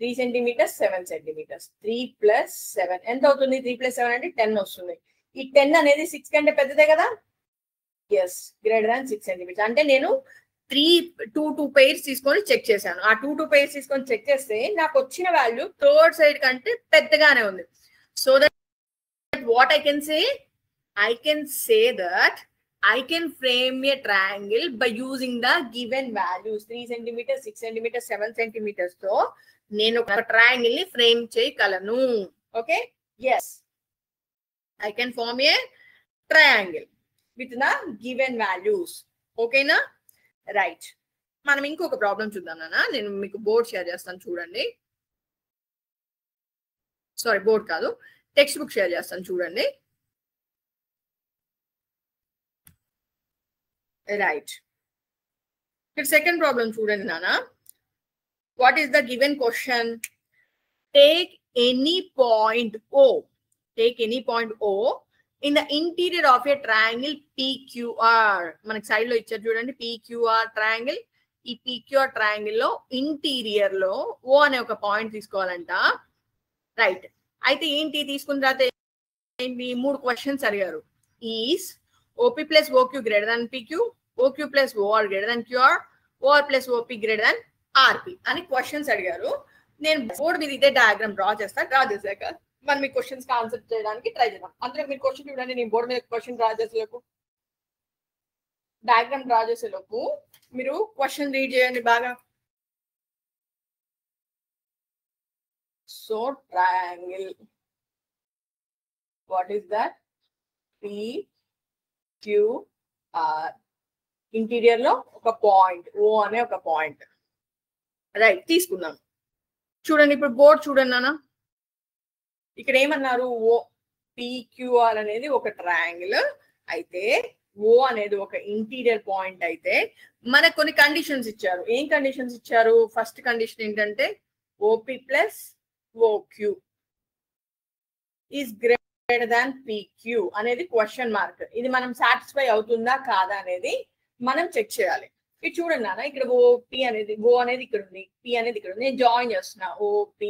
3 సెంటీమీటర్స్, 7 సెంటీమీటర్స్. 3 + 7 ఎంత అవుతుంది? 3 + 7 అంటే 10 వస్తుంది. ఈ 10 అనేది 6 కంటే పెద్దదే కదా. Yes, greater than 6 centimetres. అంటే నేను 2 పైర్స్ తీసుకొని చెక్ చేశాను. ఆ 2 పైర్స్ తీసుకొని చెక్ చేస్తే నాకు వచ్చిన వాల్యూ థర్డ్ సైడ్ కంటే పెద్దగానే ఉంది. So that what I can say that I can frame a triangle by using the given values. 3 centimeters, 6 centimeters, 7 centimeters. So, నేను ఒక triangle ని frame చేయగలను. Okay? Yes. I can form a triangle with the given values. Okay na? Right. మనం ఇంకొక ప్రాబ్లం చూద్దాం నాన్న. నేను మీకు బోర్డ్ షేర్ చేస్తాను చూడండి. సారీ, బోర్డ్ కాదు, టెక్స్ట్ బుక్ షేర్ చేస్తాను చూడండి. రైట్, ఇక్కడ సెకండ్ ప్రాబ్లం చూడండి నాన్న. What is the given question? Take any point O in the interior of a triangle PQR. మనకి సైడ్ లో ఇచ్చారు చూడండి, PQR ట్రయాంగిల్. ఈ PQR ట్రయాంగిల్ లో ఇంటీరియర్ లో O అనే ఒక పాయింట్ తీసుకోవాలంట. రైట్, అయితే ఏంటి తీసుకున్న తర్వాత ఏంటి, 3 క్వశ్చన్స్ అడిగారు. Is OP + OQ greater than PQ, OQ + OR greater than QR, OR + OP greater than RP అని క్వశ్చన్స్ అడిగారు. నేను బోర్డు మీద ఇదే డయాగ్రామ్ డ్రా చేశాక మనం మీ క్వశ్చన్స్ కి ఆన్సర్ చేయడానికి ట్రై చేద్దాం. అందులో మీరు క్వశ్చన్ చూడండి, నేను బోర్డు మీద క్వశ్చన్ డ్రా చేసేలోపు, డయాగ్రామ్ డ్రా చేసేలోపు మీరు క్వశ్చన్ రీడ్ చేయండి బాగా. So triangle, what is that? PQR. Interior లో ఒక పాయింట్ O అనే ఒక పాయింట్. రైట్, తీసుకున్నాం. చూడండి ఇప్పుడు బోర్డ్ చూడండి నాన్న. ఇక్కడ ఏమన్నారు, PQR అనేది ఒక ట్రయాంగిల్ అయితే, O అనేది ఒక ఇంటీరియర్ పాయింట్ అయితే మనకు కొన్ని కండిషన్స్ ఇచ్చారు. ఏం కండిషన్స్ ఇచ్చారు? ఫస్ట్ కండిషన్ ఏంటంటే OP + OQ is greater greater than PQ అనేది క్వశ్చన్ మార్క్. ఇది మనం సాటిస్ఫై అవుతుందా కాదా అనేది మనం చెక్ చేయాలి. ఇది చూడండి నాన్న, ఇక్కడ OP అనేది O అనేది ఇక్కడ ఉంది, P అనేది ఇక్కడ ఉంది. నేను జాయిన్ చేస్తున్నా OP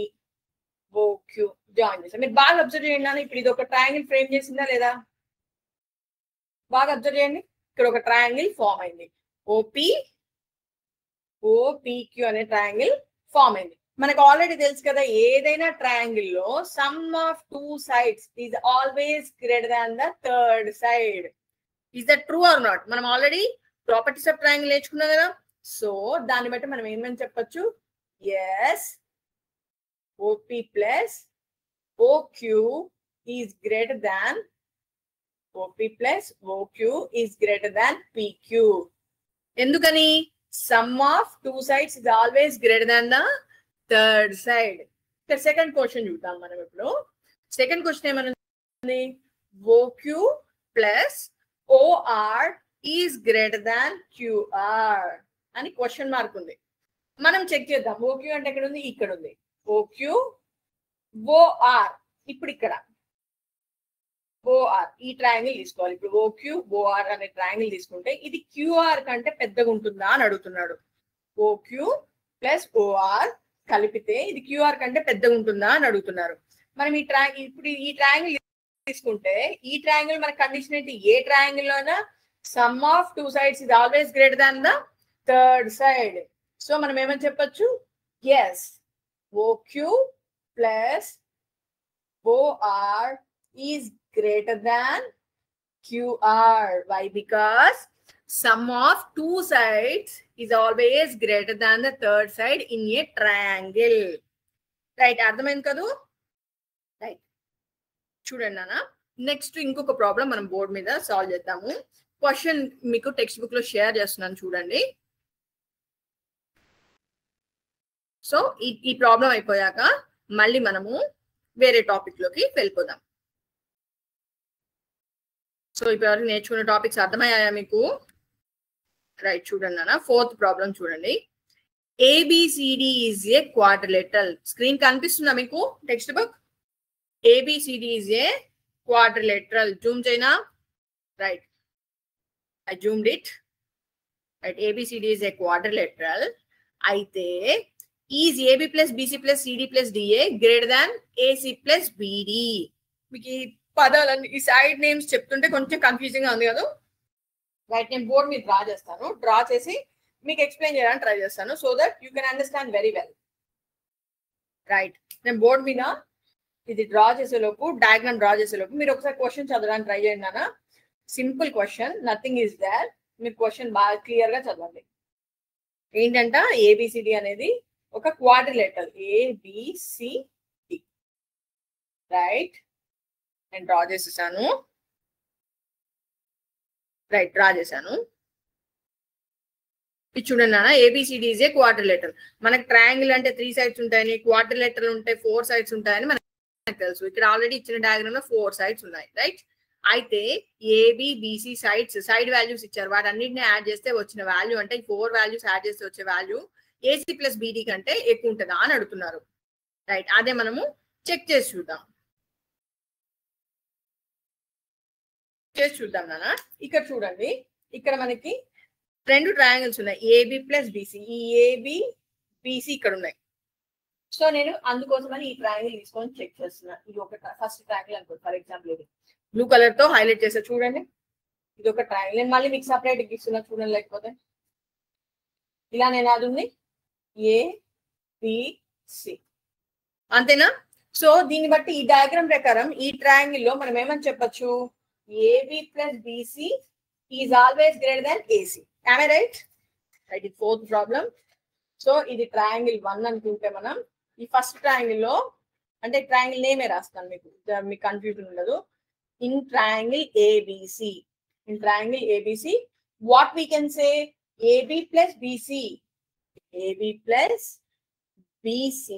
OQ జాయిన్ చేస్తాను. మీరు బాగా అబ్జర్వ్ చేయండి నాన్న, ఇప్పుడు ఇది ఒక ట్రయాంగిల్ ఫ్రేమ్ చేసిందా లేదా? బాగా అబ్జర్వ్ చేయండి, ఇక్కడ ఒక ట్రయాంగిల్ ఫామ్ అయింది. OPQ అనే ట్రయాంగిల్ ఫామ్ అయింది. మనకు ఆల్రెడీ తెలుసు కదా, ఏదైనా ట్రయాంగిల్ లో sum of two sides is always greater than the third side. Is that true or not? మనం ఆల్రెడీ ప్రాపర్టీస్ ఆఫ్ ట్రయాంగిల్ నేర్చుకున్నాం కదా. సో దాన్ని బట్టి మనం ఏమని చెప్పొచ్చు, yes OP plus OQ is greater than OP plus OQ is greater than PQ. ఎందుకని? Sum of two sides is always greater than the third side. ఇక్కడ సెకండ్ క్వశ్చన్ చూద్దాం మనం. ఇప్పుడు సెకండ్ క్వశ్చన్ ఏమన్నా, OQ plus OR is greater than QR అని క్వశ్చన్ మార్క్ ఉంది. మనం చెక్ చేద్దాం. OQ అంటే ఎక్కడ ఉంది? ఇక్కడ ఉంది. OQ OR ఇప్పుడు ఇక్కడ OR ఈ ట్రయాంగిల్ తీసుకోవాలి. ఇప్పుడు OQ OR అనే ట్రయాంగిల్ తీసుకుంటే ఇది QR కంటే పెద్దగా ఉంటుందా అని అడుగుతున్నాడు. OQ ప్లస్ OR కలిపితే ఇది QR కంటే పెద్దగా ఉంటుందా అని అడుగుతున్నారు. మనం ఈ ఇప్పుడు ఈ ట్రయాంగిల్ తీసుకుంటే ఈ ట్రయాంగిల్ మన కండిషన్ ఏంటి? ఏ ట్రయాంగిల్ లోనా sum of two sides is always greater than the third side. So మనం ఏమని చెప్పొచ్చు, yes OQ plus OR is greater than QR. Why? Because sum of two sides is always greater than the third side in a triangle. Right? అర్థమైంది కదా? రైట్. చూడండి నాన్న, నెక్స్ట్ ఇంకొక ప్రాబ్లం మనం బోర్డు మీద సాల్వ్ చేద్దాము. క్వశ్చన్ మీకు టెక్స్ట్ బుక్ లో షేర్ చేస్తున్నాను చూడండి. సో ఈ ప్రాబ్లం అయిపోయాక మళ్ళీ మనము వేరే టాపిక్ లోకి వెళ్ళిపోదాం. సో ఇప్పుడు నేర్చుకున్న టాపిక్స్ అర్థమయ్యాయా మీకు? రైట్. చూడండి నాన్న, ఫోర్త్ ప్రాబ్లం చూడండి. ABCD is a quadrilateral. Screen కనిపిస్తుందా మీకు textbook? ABCD is a quadrilateral. Zoom చేయనా? Right, I zoomed it. Right, ABCD is a quadrilateral. అయితే is AB plus BC plus CD plus DA greater than AC plus BD. మీకు ఈ పదాలన్నీ ఈ సైడ్ నేమ్స్ చెప్తుంటే కొంచెం కన్ఫ్యూజింగ్ గా ఉంది కదా. రైట్, నేను బోర్డ్ మీద డ్రా చేస్తాను. డ్రా చేసి మీకు ఎక్స్ప్లెయిన్ చేయడానికి ట్రై చేస్తాను, so that you can understand very well. Right, నేను బోర్డ్ మీద ఇది డ్రా చేసేలోపు, డయాగ్రామ్ డ్రా చేసేలోపు మీరు ఒకసారి క్వశ్చన్ చదవడానికి ట్రై చేయండి నాన్న. Simple question, nothing is there. మీరు క్వశ్చన్ బాగా క్లియర్ గా చదవండి. ఏంటంట, ABCD అనేది ఒక క్వాడ్రిలేటరల్. ABCD. రైట్, నేను డ్రా చేసేసాను. రైట్, డ్రా చేశాను. ఇది చూడండి నాన్న, ABCD ఈజ్ ఏ క్వాడ్రిలేటరల్. మనకు ట్రయాంగిల్ అంటే 3 సైడ్స్ ఉంటాయని, క్వాడ్రిలేటరల్ ఉంటే 4 సైడ్స్ ఉంటాయని మనకు తెలుసు. ఇక్కడ ఆల్రెడీ ఇచ్చిన డయాగ్రామ్ లో 4 సైడ్స్ ఉన్నాయి. రైట్, అయితే ABBC సైడ్స్, సైడ్ వాల్యూస్ ఇచ్చారు. వాటన్నిటిని యాడ్ చేస్తే వచ్చిన వాల్యూ అంటే 4 వాల్యూస్ యాడ్ చేస్తే వచ్చే వాల్యూ AC ప్లస్ BD కంటే ఎక్కువ ఉంటుందా అని అడుగుతున్నారు. రైట్, అదే మనము చెక్ చేసి చూద్దాం నాన్న. ఇక్కడ చూడండి, ఇక్కడ మనకి 2 ట్రయాంగిల్స్ ఉన్నాయి, AB ప్లస్ BC. ఈ AB BC ఇక్కడ ఉన్నాయి. సో నేను అందుకోసమని ఈ ట్రయాంగిల్ తీసుకొని చెక్ చేస్తున్నా. ఇది ఒక ఫస్ట్ ట్రయాంగిల్ అనుకోండి. ఫర్ ఎగ్జాంపుల్ ఇది బ్లూ కలర్ తో హైలైట్ చేస్తా చూడండి. ఇది ఒక ట్రయాంగిల్. నేను మళ్ళీ మీకు సపరేట్ ఇస్తున్నా చూడండి, లేకపోతే ఇలా నేను అది ఉంది ABC. అంతేనా? సో దీన్ని బట్టి ఈ డయాగ్రామ్ ప్రకారం ఈ ట్రయాంగిల్ లో మనం ఏమని చెప్పొచ్చు, AB plus BC is always greater than AC. Am I right? Right, ఇది fourth problem. సో ఇది ట్రయాంగిల్ 1 అనుకుంటే మనం ఈ ఫస్ట్ ట్రయాంగిల్ లో, అంటే ట్రయాంగిల్ నేమే రాస్తాను మీకు కన్ఫ్యూజన్ ఉండదు. In triangle ABC, in triangle ABC what we can say, AB plus BC, AB plus BC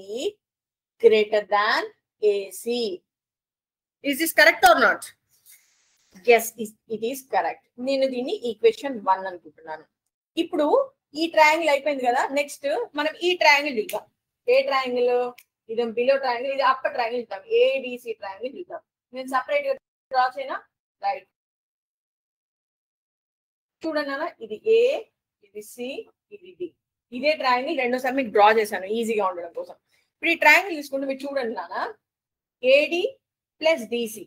greater than AC. Is this correct or not? Yes, it is correct. నేను దీన్ని ఈక్వేషన్ 1 అనుకుంటున్నాను. ఇప్పుడు ఈ ట్రయాంగిల్ అయిపోయింది కదా. నెక్స్ట్ మనం ఈ ట్రయాంగిల్ చూద్దాం. A triangle? ఇది బిలో ట్రయాంగిల్, ఇది అప్పర్ ట్రయాంగిల్ చూద్దాం. ABC ట్రయాంగిల్ చూద్దాం. నేను సపరేట్ గా డ్రా చేయనా? రైట్, చూడండి అన్న, ఇది ఏ, ఇది సి, ఇది డి. ఇదే ట్రయాంగిల్ రెండోసారి మీకు డ్రా చేశాను ఈజీగా ఉండడం కోసం. ఇప్పుడు ఈ ట్రయాంగిల్ తీసుకుంటే మీరు చూడండి నాన్న, ఏడి ప్లస్ డిసి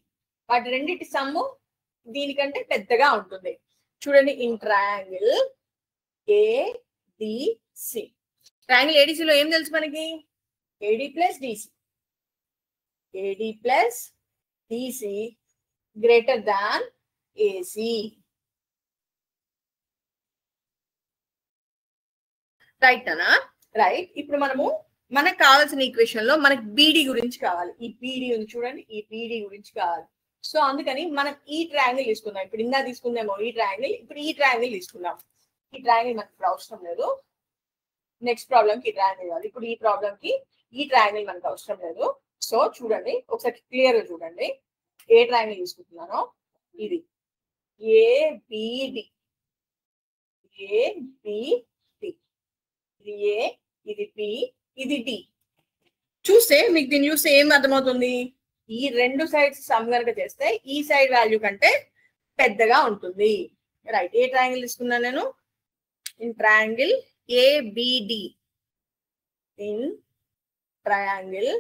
వాటి రెండింటి సమ్ము దీనికంటే పెద్దగా ఉంటుంది. చూడండి, ఇన్ ట్రయాంగిల్ ఏడిసి, ట్రయాంగిల్ ఏడిసిలో ఏం తెలుసు మనకి? AD plus DC, AD plus DC greater than AC. Right అనా? రైట్. ఇప్పుడు మనకు కావాల్సిన ఈక్వేషన్ లో మనకి బీడీ గురించి కావాలి. ఈ బీడీ ఉంది చూడండి, ఈ బీడీ గురించి కావాలి. సో అందుకని మనం ఈ ట్రయాంగిల్ తీసుకుందాం. ఇప్పుడు ఇందా తీసుకుందామో ఈ ట్రయాంగిల్, ఇప్పుడు ఈ ట్రయాంగిల్ తీసుకుందాం. ఈ ట్రయాంగిల్ మనకి ఇప్పుడు అవసరం లేదు. నెక్స్ట్ ప్రాబ్లం కి ఈ ట్రయాంగిల్ కావాలి. ఇప్పుడు ఈ ప్రాబ్లం కి ఈ ట్రయాంగిల్ మనకు అవసరం లేదు. సో చూడండి, ఒకసారి క్లియర్ గా చూడండి, ఏ ట్రయాంగిల్ తీసుకుంటున్నానో ఇది ఏబిడి, ఏబిడి, ఇది ఏ, ఇది బి, ఇది డి. చూస్తే మీకు దీన్ని చూస్తే ఏం అర్థమవుతుంది? ఈ రెండు సైడ్స్ సమ్ కనుక చేస్తే ఈ సైడ్ వాల్యూ కంటే పెద్దగా ఉంటుంది. రైట్, ఏ ట్రయాంగిల్ తీసుకున్నాను నేను? In triangle ABD, in triangle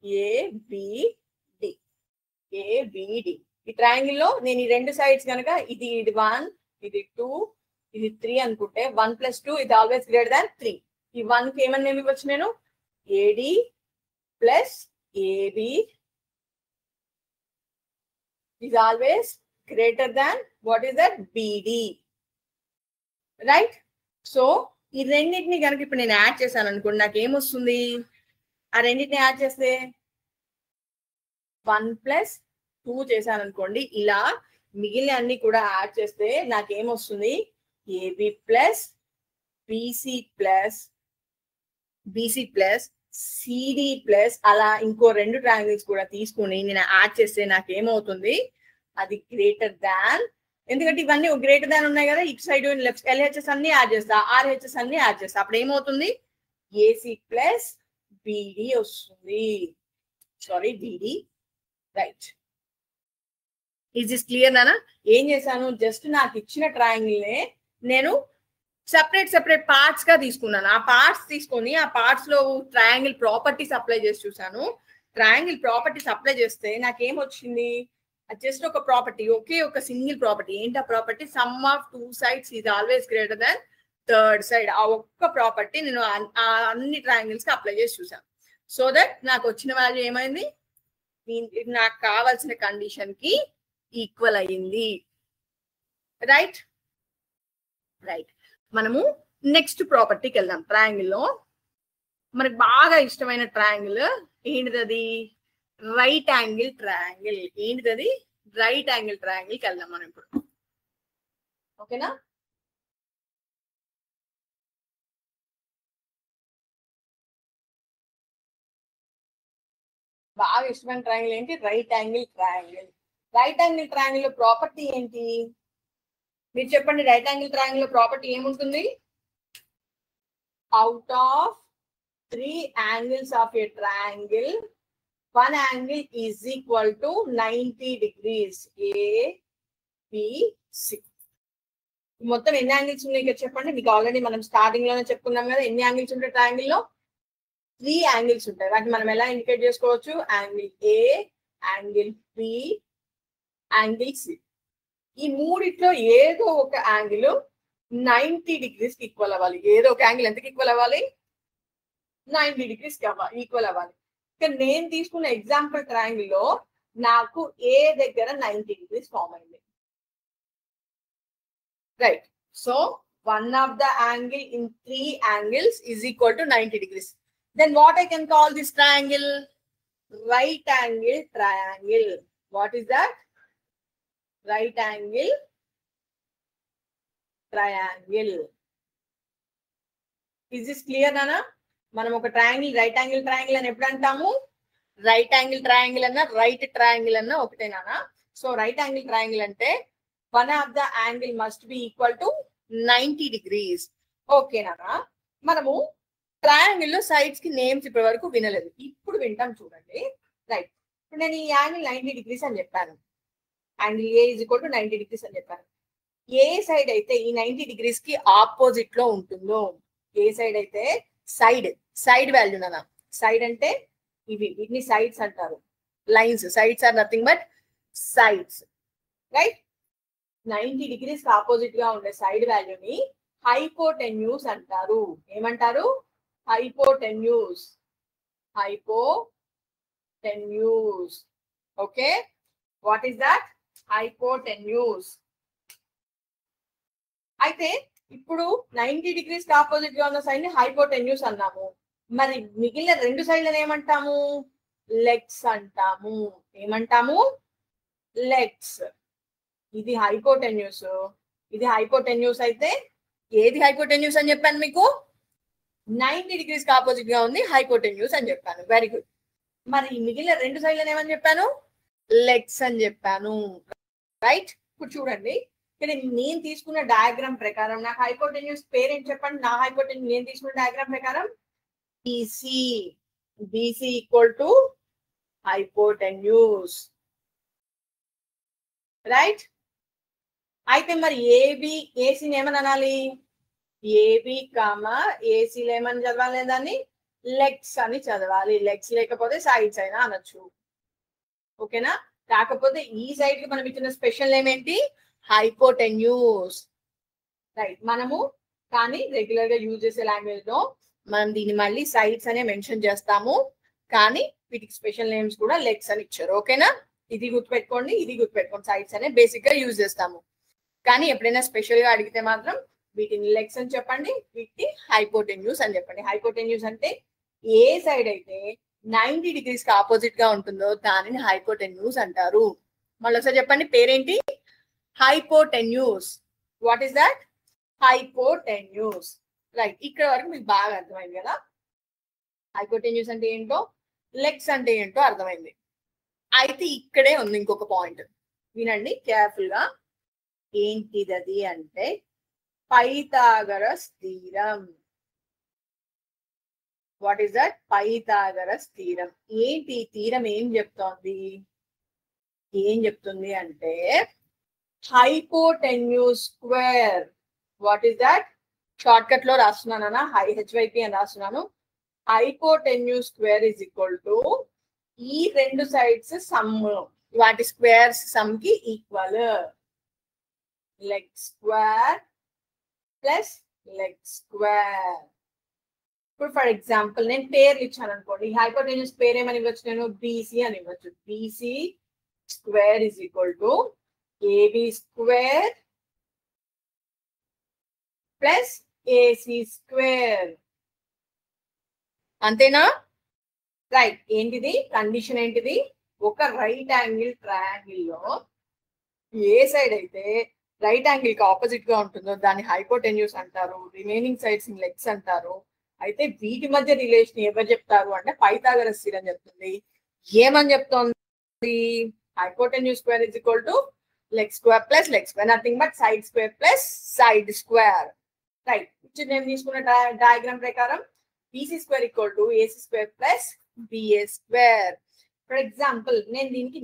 ABD, ABD. ఈ ట్రయాంగిల్ లో నేను ఈ రెండు సైడ్స్ కనుక ఇది 1, ఇది 2, ఇది 3 అనుకుంటే 1 + 2 ఇది ఆల్వేస్ గ్రేటర్ దాన్ 3. ఈ 1 కి ఏమని నేమ్ ఇవ్వచ్చు నేను? AD plus AB is always greater than what is that? BD. Right? So ఈ రెండింటిని కనుక ఇప్పుడు నేను యాడ్ చేశాను అనుకోండి, నాకు ఏమొస్తుంది? ఆ రెండింటిని యాడ్ చేస్తే 1 + 2 చేశాను అనుకోండి, ఇలా మిగిలిన అన్ని కూడా యాడ్ చేస్తే నాకేమొస్తుంది? AB plus BC plus CD plus అలా ఇంకో రెండు ట్రయాంగిల్స్ కూడా తీసుకుని నేను యాడ్ చేస్తే నాకేమవుతుంది? అది గ్రేటర్ దాన్, ఎందుకంటే ఇవన్నీ గ్రేటర్ దాన్ ఉన్నాయి కదా, ఇటు సైడ్ లెఫ్ట్ ఎల్హెచ్ఎస్ అన్ని యాడ్ చేస్తా, ఆర్హెచ్ఎస్ అన్ని యాడ్ చేస్తా, అప్పుడు ఏమవుతుంది? ఏసీ ప్లస్ బిడి వస్తుంది. Sorry, BD. Right, is this clear నానా? ఏం చేశాను? జస్ట్ నాకు ఇచ్చిన ట్రయాంగిల్ నే నేను సెపరేట్ పార్ట్స్ గా తీసుకున్నాను. ఆ పార్ట్స్ తీసుకొని ఆ పార్ట్స్ లో ట్రయాంగిల్ ప్రాపర్టీస్ అప్లై చేసి చూసాను. ట్రయాంగిల్ ప్రాపర్టీస్ అప్లై చేస్తే నాకేమొచ్చింది? జస్ట్ ఒక ప్రాపర్టీ, ఒకే ఒక సింగిల్ ప్రాపర్టీ. ఏంటి ఆ property? Some of 2 sides is always greater than third side. ఆ ఒక్క ప్రాపర్టీ నేను అన్ని ట్రయాంగిల్స్ కి అప్లై చేసి చూసాను. సో దట్ నాకు వచ్చిన వాల్యూ ఏమైంది? నాకు కావాల్సిన కండిషన్ కి ఈక్వల్ అయ్యింది. రైట్ రైట్, మనము నెక్స్ట్ ప్రాపర్టీకి వెళ్దాం. ట్రయాంగిల్ లో మనకు బాగా ఇష్టమైన ట్రయాంగిల్ ఏంటిది? Right angle triangle. ఏంటిది? రైట్ యాంగిల్ ట్రయాంగిల్ కి వెళ్దాం మనం ఇప్పుడు. ఓకేనా? బాగా ఇష్టమైన ట్రయాంగిల్ ఏంటి? Right angle triangle. Right angle triangle లో ప్రాపర్టీ ఏంటి? మీరు చెప్పండి. రైట్ యాంగిల్ ట్రయాంగిల్ లో ప్రాపర్టీ ఏముంటుంది? Out of 3 angles of a triangle, 1 angle is equal to 90 degrees. A, B, C. మొత్తం ఎన్ని యాంగిల్స్ ఉన్నాయి ఇక్కడ చెప్పండి. మీకు ఆల్రెడీ మనం స్టార్టింగ్ లోనే చెప్పుకున్నాం కదా, ఎన్ని యాంగిల్స్ ఉంటాయి ట్రయాంగిల్ లో? 3 యాంగిల్స్ ఉంటాయి. వాటిని మనం ఎలా ఇండికేట్ చేసుకోవచ్చు? Angle A, angle B, angle C. ఈ మూడిట్లో ఏదో ఒక యాంగిల్ 90 degrees కి ఈక్వల్ అవ్వాలి. ఏదో ఒక యాంగిల్ ఎంతకి ఈక్వల్ అవ్వాలి? 90 degrees కి ఈక్వల్ అవ్వాలి. ఇక్కడ నేను తీసుకున్న ఎగ్జాంపుల్ ట్రయాంగిల్ లో నాకు ఏ దగ్గర 90 degrees ఫామ్ అయింది. Right, so one of the angle in 3 angles is equal to 90 degrees. Then what I can call this triangle? Right angle triangle. What is that? Right angle triangle. Is this clear, Nana? మనం ఒక ట్రయాంగిల్ రైట్ యాంగిల్ ట్రయాంగిల్ అని ఎప్పుడు అంటాము? రైట్ యాంగిల్ ట్రయాంగిల్ అన్నా రైట్ ట్రయాంగిల్ అన్నా ఒకటేనా? సో రైట్ యాంగిల్ ట్రయాంగిల్ అంటే one of the angle must be equal to 90 degrees. ఓకేనా? మనము ట్రయాంగిల్ లో సైడ్స్ కి నేమ్స్ ఇప్పటి వరకు వినలేదు, ఇప్పుడు వింటాం చూడండి. రైట్, ఇప్పుడు నేను ఈ యాంగిల్ 90 degrees అని చెప్పాను. Angle A is equal to 90 degrees అని చెప్పాను. ఏ సైడ్ అయితే ఈ 90 degrees కి ఆపోజిట్ లో ఉంటుందో, ఏ సైడ్ అయితే సైడ్ వాల్యూ నానా, సైడ్ అంటే వీటిని సైడ్స్ అంటారు. Lines, sides are nothing but sides, right? 90 degrees కి ఆపోజిట్ గా ఉండే సైడ్ వాల్యూని హైపోటెన్యూస్ అంటారు. ఏమంటారు? Hypotenuse. Okay, what is that? Hypotenuse. అయితే ఇప్పుడు 90 degrees కి ఆపోజిట్ గా ఉన్న సైడ్ ని హైపోటెన్యూస్ అన్నాము. మరి మిగిలిన రెండు సైడ్లను ఏమంటాము? లెగ్స్ అంటాము. ఏమంటాము? లెగ్స్. ఇది హైపోటెన్యూస్, ఇది హైపోటెన్యూస్. అయితే ఏది హైపోటెన్యూస్ అని చెప్పాను మీకు? 90 degrees కి ఆపోజిట్ గా ఉంది హైపోటెన్యూస్ అని చెప్పాను. Very good. మరి మిగిలిన రెండు సైడ్లను ఏమని చెప్పాను? లెగ్స్ అని చెప్పాను, రైట్? ఇప్పుడు చూడండి, ఇక్కడ నేను తీసుకున్న డయాగ్రామ్ ప్రకారం నాకు హైపోటెన్యూస్ పేరేంటి చెప్పండి? నా హైపోటెన్యూస్ నేను తీసుకున్న డయాగ్రామ్ ప్రకారం BC equal to hypotenuse, right? అయితే మరి ఏసీని ఏమని అనాలి? ఏబి కామా ఏసీలో ఏమని చదవాలి? దాన్ని లెగ్స్ అని చదవాలి. లెగ్స్ లేకపోతే సైడ్స్ అయినా అనొచ్చు, ఓకేనా? కాకపోతే ఈ సైడ్ కి మనం ఇచ్చిన స్పెషల్ నేమ్ ఏంటి? Hypotenuse, right? మనము కానీ రెగ్యులర్ గా యూజ్ చేసే లాంగ్వేజ్ లో మనం దీన్ని మళ్ళీ సైడ్స్ అనే మెన్షన్ చేస్తాము, కానీ వీటికి స్పెషల్ నేమ్స్ కూడా లెగ్స్ అని ఇచ్చారు, ఓకేనా? ఇది గుర్తుపెట్టుకోండి, ఇది గుర్తుపెట్టుకోండి. సైడ్స్ అనే బేసిక్ గా యూజ్ చేస్తాము, కానీ ఎప్పుడైనా స్పెషల్ గా అడిగితే మాత్రం వీటిని లెగ్స్ అని చెప్పండి, వీటిని హైపోటెన్యూస్ అని చెప్పండి. హైపోటెన్యూస్ అంటే ఏ సైడ్ అయితే 90 degrees కి ఆపోజిట్ గా ఉంటుందో దానిని హైపోటెన్యూస్ అంటారు. మళ్ళీ ఒకసారి చెప్పండి, పేరేంటి? Hypotenuse. What is that? Hypotenuse, right? ఇక్కడ వరకు మీకు బాగా అర్థమైంది కదా? హైపోటెన్యూస్ అంటే ఏంటో, లెగ్స్ అంటే ఏంటో అర్థమైంది. అయితే ఇక్కడే ఉంది ఇంకొక పాయింట్, వినండి కేర్ఫుల్ గా. ఏంటిది అంటే Pythagoras theorem. What is that? Pythagoras theorem. ఏంటి థీరం? ఏం చెప్తుంది అంటే hypotenuse square. What is that? Short cut లో రాస్తున్నానా? హెచ్వైపి అని రాస్తున్నాను. Hypotenuse square is equal to ఈ రెండు సైడ్స్ సమ్, వాటి స్క్వేర్స్ సమ్ కి equal. Leg square plus leg square. ఇప్పుడు ఫర్ ఎగ్జాంపుల్ నేను పేర్లు ఇచ్చాను అనుకోండి, హైపోటెన్యూస్ పేరు ఏమని ఇవ్వచ్చు? నేను బీసీ అని ఇవ్వచ్చు. BC square is equal to AB square plus AC square. అంతేనా? రైట్. ఏంటిది కండిషన్? ఏంటిది? ఒక రైట్ యాంగిల్ ట్రయాంగిల్ లో ఏ సైడ్ అయితే రైట్ యాంగిల్ కి ఆపోజిట్ గా ఉంటుందో దాన్ని హైపోటెన్యూస్ అంటారు, రిమైనింగ్ సైడ్స్ లెగ్స్ అంటారు. అయితే వీటి మధ్య రిలేషన్ ఎవరు చెప్తారు అంటే పైథాగరస్ థీరం చెప్తుంది. ఏమని చెప్తోంది? Hypotenuse square is equal to leg square plus leg square, nothing but side square plus side square, right? ఇప్పుడు నేను తీసుకున్న డయాగ్రామ్ ప్రకారం BC square equal to AC square plus BA square. For example నేను దీనికి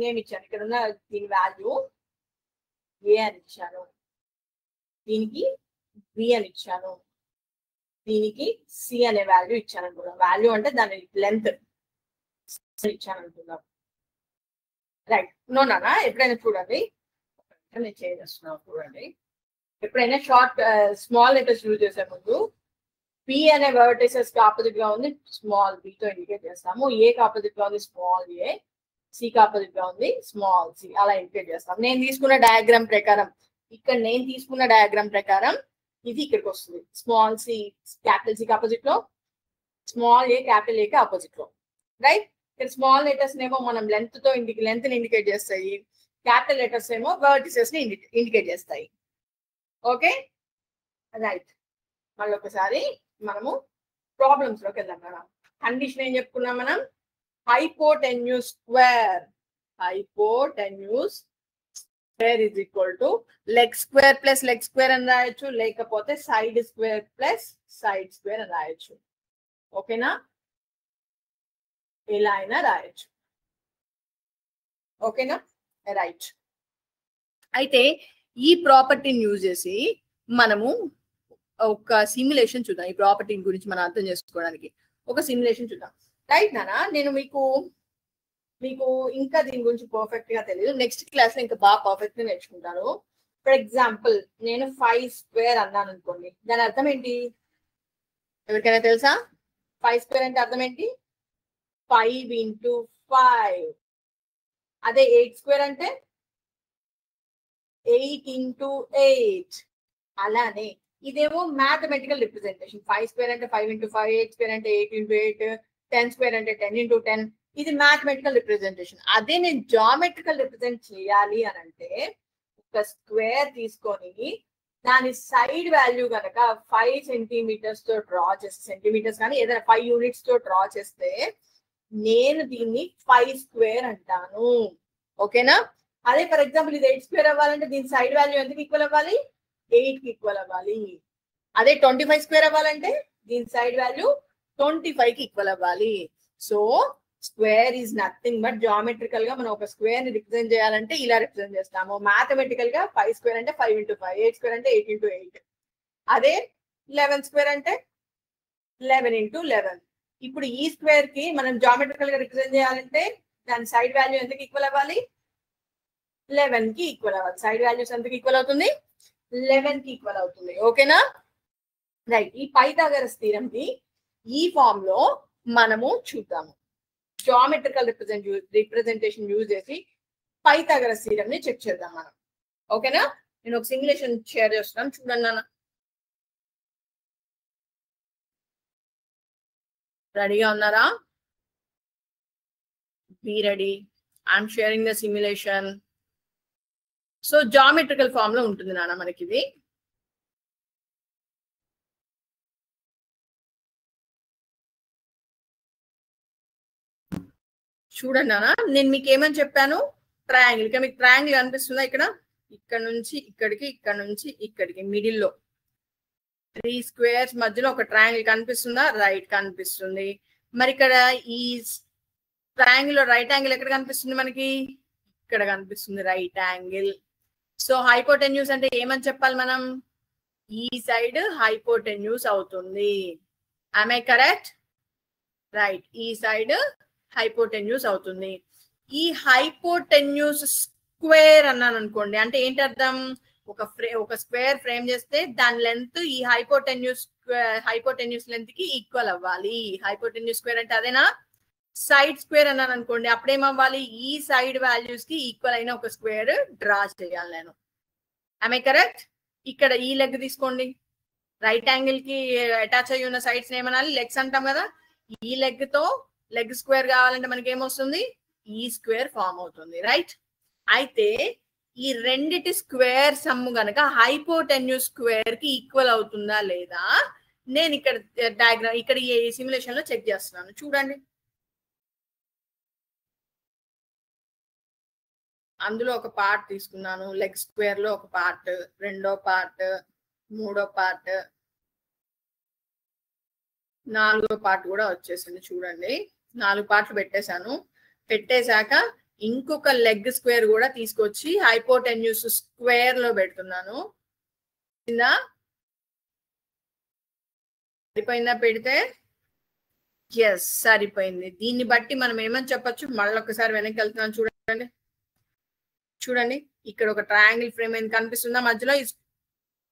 నేమ్ ఇచ్చాను. ఇక్కడ ఉన్న దీని వాల్యూ ఏ అని ఇచ్చాను, దీనికి బి అని ఇచ్చాను, దీనికి సి అనే వాల్యూ ఇచ్చాను అనుకున్నాం. వాల్యూ అంటే దాని లెంత్ ఇచ్చాను అనుకున్నాం, రైట్? నోనా ఎప్పుడైనా చూడండి, నేను చేస్తున్నాను చూడండి. ఎప్పుడైనా స్మాల్ లెటర్స్ యూజ్ చేసే ముందు పి అనే వర్టిసెస్ కి ఆపోజిట్ గా ఉంది స్మాల్ బి తో ఇండికేట్ చేస్తాము, ఏ కి ఆపోజిట్ గా ఉంది స్మాల్ ఏ, సి కి ఆపోజిట్ గా ఉంది స్మాల్ సి, అలా ఇండికేట్ చేస్తాం. నేను తీసుకున్న డయాగ్రామ్ ప్రకారం ఇది ఇక్కడికి వస్తుంది. స్మాల్ సి క్యాపిటల్ సి కి ఆపోజిట్ లో, స్మాల్ ఏ క్యాపిటల్ ఏ కి ఆపోజిట్ లో, రైట్? ఇక్కడ స్మాల్ లెటర్స్ ఏమో మనం లెంత్ ని ఇండికేట్ చేస్తాయి, క్యాపిటల్ లెటర్స్ ఏమో వర్టిసెస్ ని ఇండికేట్ చేస్తాయి, ఓకే? రైట్. మళ్ళీ ఒకసారి మనము ప్రాబ్లమ్స్ లోకి వెళ్దాం. మనం కండిషన్ ఏం చెప్పుకున్నాం? మనం hypotenuse square is equal to leg square plus leg square అని రాయొచ్చు, లేకపోతే side square plus side square అని రాయొచ్చు, ఓకేనా? ఎలా అయినా రాయొచ్చు. ఓకేనా? రైట్. అయితే ఈ ప్రాపర్టీని యూజ్ చేసి మనము ఒక సిమ్యులేషన్ చూద్దాం. ఈ ప్రాపర్టీ గురించి మనం అర్థం చేసుకోవడానికి ఒక సిమ్యులేషన్ చూద్దాం. రైట్ నానా? నేను మీకు ఇంకా దీని గురించి పర్ఫెక్ట్ గా తెలియదు. నెక్స్ట్ క్లాస్ లో ఇంకా బాగా పర్ఫెక్ట్ గా నేర్చుకుంటాను. ఫర్ ఎగ్జాంపుల్ నేను 5 స్క్వేర్ అన్నాను అనుకోండి, దాని అర్థం ఏంటి? ఎవరికైనా తెలుసా? 5 స్క్వేర్ అంటే అర్థం ఏంటి? 5 ఇంటూ 5. అదే 8 స్క్వేర్ అంటే 8 ఇంటూ 8. అలానే ఇదేమో మ్యాథమెటికల్ రిప్రజెంటేషన్. 5 స్క్వేర్ అంటే 5 ఇంటూ 5, 8 స్క్వేర్ అంటే 8 ఇంటూ 8, 10 స్క్వేర్ అంటే 10 ఇంటూ 10. ఇది మ్యాథమెటికల్ రిప్రజెంటేషన్. అదే నేను జామెట్రికల్ రిప్రజెంట్ చేయాలి అని అంటే ఒక స్క్వేర్ తీసుకొని దాని సైడ్ వాల్యూ కనుక 5 సెంటీమీటర్స్ తో డ్రా చేస్తే, సెంటీమీటర్స్ కానీ ఏదైనా 5 యూనిట్స్ తో డ్రా చేస్తే నేను దీన్ని 5 స్క్వేర్ అంటాను. ఓకేనా? అదే ఫర్ ఎగ్జాంపుల్ ఇది 8 స్క్వేర్ అవ్వాలంటే దీని సైడ్ వాల్యూ ఎందుకు ఈక్వల్ అవ్వాలి? 8 కి ఈక్వల్ అవ్వాలి. అదే 25 స్క్వేర్ అవ్వాలంటే దీని సైడ్ వాల్యూ 25 కి ఈక్వల్ అవ్వాలి. So square is nothing but geometrical గా మనం ఒక స్క్వేర్ ని రిప్రజెంట్ చేయాలంటే ఇలా రిప్రజెంట్ చేస్తాము. మ్యాథమెటికల్ గా 5 స్క్వేర్ అంటే 5 ఇంటూ 5, 8 స్క్వేర్ అంటే 8 ఇంటూ 8. అదే 11 స్క్వేర్ అంటే 11 ఇంటూ 11. ఇప్పుడు ఈ స్క్వేర్ కి మనం జామెట్రికల్ గా రిప్రజెంట్ చేయాలంటే దాని సైడ్ వాల్యూ ఎంతకి ఈక్వల్ అవ్వాలి? 11 కి ఈక్వల్ అవ్వాలి. సైడ్ వాల్యూస్ ఎంతకి ఈక్వల్ అవుతుంది? 11 కి ఈక్వల్ అవుతుంది. ఓకేనా? రైట్. ఈ పైథాగరస్ థీరం ని ఈ ఫామ్ లో మనము చూద్దాము. జామెట్రికల్ రిప్రజెంటేషన్ యూజ్ చేసి పైథాగరస్ థీరం ని చెక్ చేద్దాం మనం. ఓకేనా? నేను ఒక సిమ్యులేషన్ షేర్ చేస్తున్నాను, చూడండి నాన్న. రెడీగా ఉన్నారా? Be ready. I'm sharing the simulation. So geometrical form లో ఉంటుంది నాన్న మనకి ఇది. చూడండి నాన్న, నేను మీకు ఏమని చెప్పాను? ట్రయాంగిల్. ఇక మీకు ట్రయాంగిల్ కనిపిస్తుందా? ఇక్కడ నుంచి ఇక్కడికి, ఇక్కడ నుంచి ఇక్కడికి మిడిల్ లో 3 స్క్వేర్స్ మధ్యలో ఒక ట్రయాంగిల్ కనిపిస్తుందా? రైట్, కనిపిస్తుంది. మరి ఇక్కడ ఈ ట్రయాంగిల్ లో రైట్ యాంగిల్ ఎక్కడ కనిపిస్తుంది మనకి? ఇక్కడ కనిపిస్తుంది, రైట్ యాంగిల్. సో హైపోటెన్యూస్ అంటే ఏమని చెప్పాలి మనం? ఈ సైడ్ హైపోటెన్యూస్ అవుతుంది. am I correct? రైట్, ఈ సైడ్ హైపోటెన్యూస్ అవుతుంది. ఈ హైపోటెన్యూస్ స్క్వేర్ అన్నాను అనుకోండి, అంటే ఏంటి అర్థం? ఒక స్క్వేర్ ఫ్రేమ్ చేస్తే దాని లెంత్ ఈ హైపోటెన్యూస్ లెంత్ కి ఈక్వల్ అవ్వాలి. హైపోటెన్యూస్ స్క్వేర్ అంటే అదేనా? సైడ్ స్క్వేర్ అన్నాను అనుకోండి, అప్పుడేమవ్వాలి? ఈ సైడ్ వాల్యూస్ కి ఈక్వల్ అయిన ఒక స్క్వేర్ డ్రా చేయాలి నేను. am I correct? ఇక్కడ ఈ లెగ్ తీసుకోండి, రైట్ యాంగిల్ కి అటాచ్ అయ్యి ఉన్న సైడ్స్ ఏమనాలి? లెగ్స్ అంటాం కదా. ఈ లెగ్ తో లెగ్ స్క్వేర్ కావాలంటే మనకి ఏమొస్తుంది? ఈ స్క్వేర్ ఫామ్ అవుతుంది. రైట్. అయితే ఈ రెండిటి స్క్వేర్ సమ్ గనక హైపోటెన్యూస్ స్క్వేర్ కి ఈక్వల్ అవుతుందా లేదా నేను ఇక్కడ డయాగ్రామ్, ఇక్కడ ఈ సిమ్యులేషన్ లో చెక్ చేస్తున్నాను. చూడండి, అందులో ఒక పార్ట్ తీసుకున్నాను, లెగ్ స్క్వేర్ లో ఒక పార్ట్, రెండో పార్ట్, మూడో పార్ట్, నాలుగో పార్ట్ కూడా వచ్చేసింది. చూడండి, 4 పార్ట్లు పెట్టేశాను. పెట్టేశాక ఇంకొక లెగ్ స్క్వేర్ కూడా తీసుకొచ్చి హైపోటెన్యూస్ స్క్వేర్ లో పెడుతున్నాను. సరిపోయిందా? పెడితే ఎస్, సరిపోయింది. దీన్ని బట్టి మనం ఏమని చెప్పొచ్చు? మళ్ళీ ఒకసారి వెనక్కి వెళ్తున్నాను, చూడండి. చూడండి, ఇక్కడ ఒక ట్రయాంగిల్ ఫ్రేమ్ ఏం కనిపిస్తుందా? మధ్యలో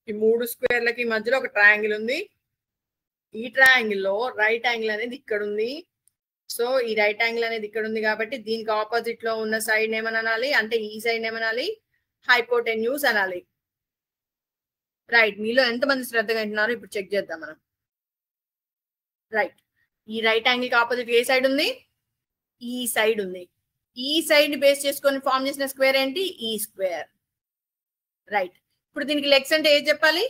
ఈ 3 స్క్వేర్లకి మధ్యలో ఒక ట్రయాంగిల్ ఉంది. ఈ ట్రయాంగిల్ లో రైట్ యాంగిల్ అనేది ఇక్కడ ఉంది. సో ఈ రైట్ యాంగిల్ అనేది ఇక్కడ ఉంది కాబట్టి దీనికి ఆపోజిట్ లో ఉన్న సైడ్ ఏమనాలి? అంటే ఈ సైడ్ ఏమనాలి? హైపోటెన్యూస్ అనాలి. రైట్. మీలో ఎంతమంది శ్రద్ధగా వింటున్నారో ఇప్పుడు చెక్ చేద్దాం మనం. రైట్, ఈ రైట్ యాంగిల్ కి ఆపోజిట్ ఏ సైడ్ ఉంది? ఈ సైడ్ ఉంది. ఈ సైడ్ ని బేస్ చేసుకొని ఫామ్ చేసిన స్క్వేర్ ఏంటి? ఈ స్క్వేర్. రైట్. ఇప్పుడు దీనికి లెగ్స్ అంటే ఏది చెప్పాలి?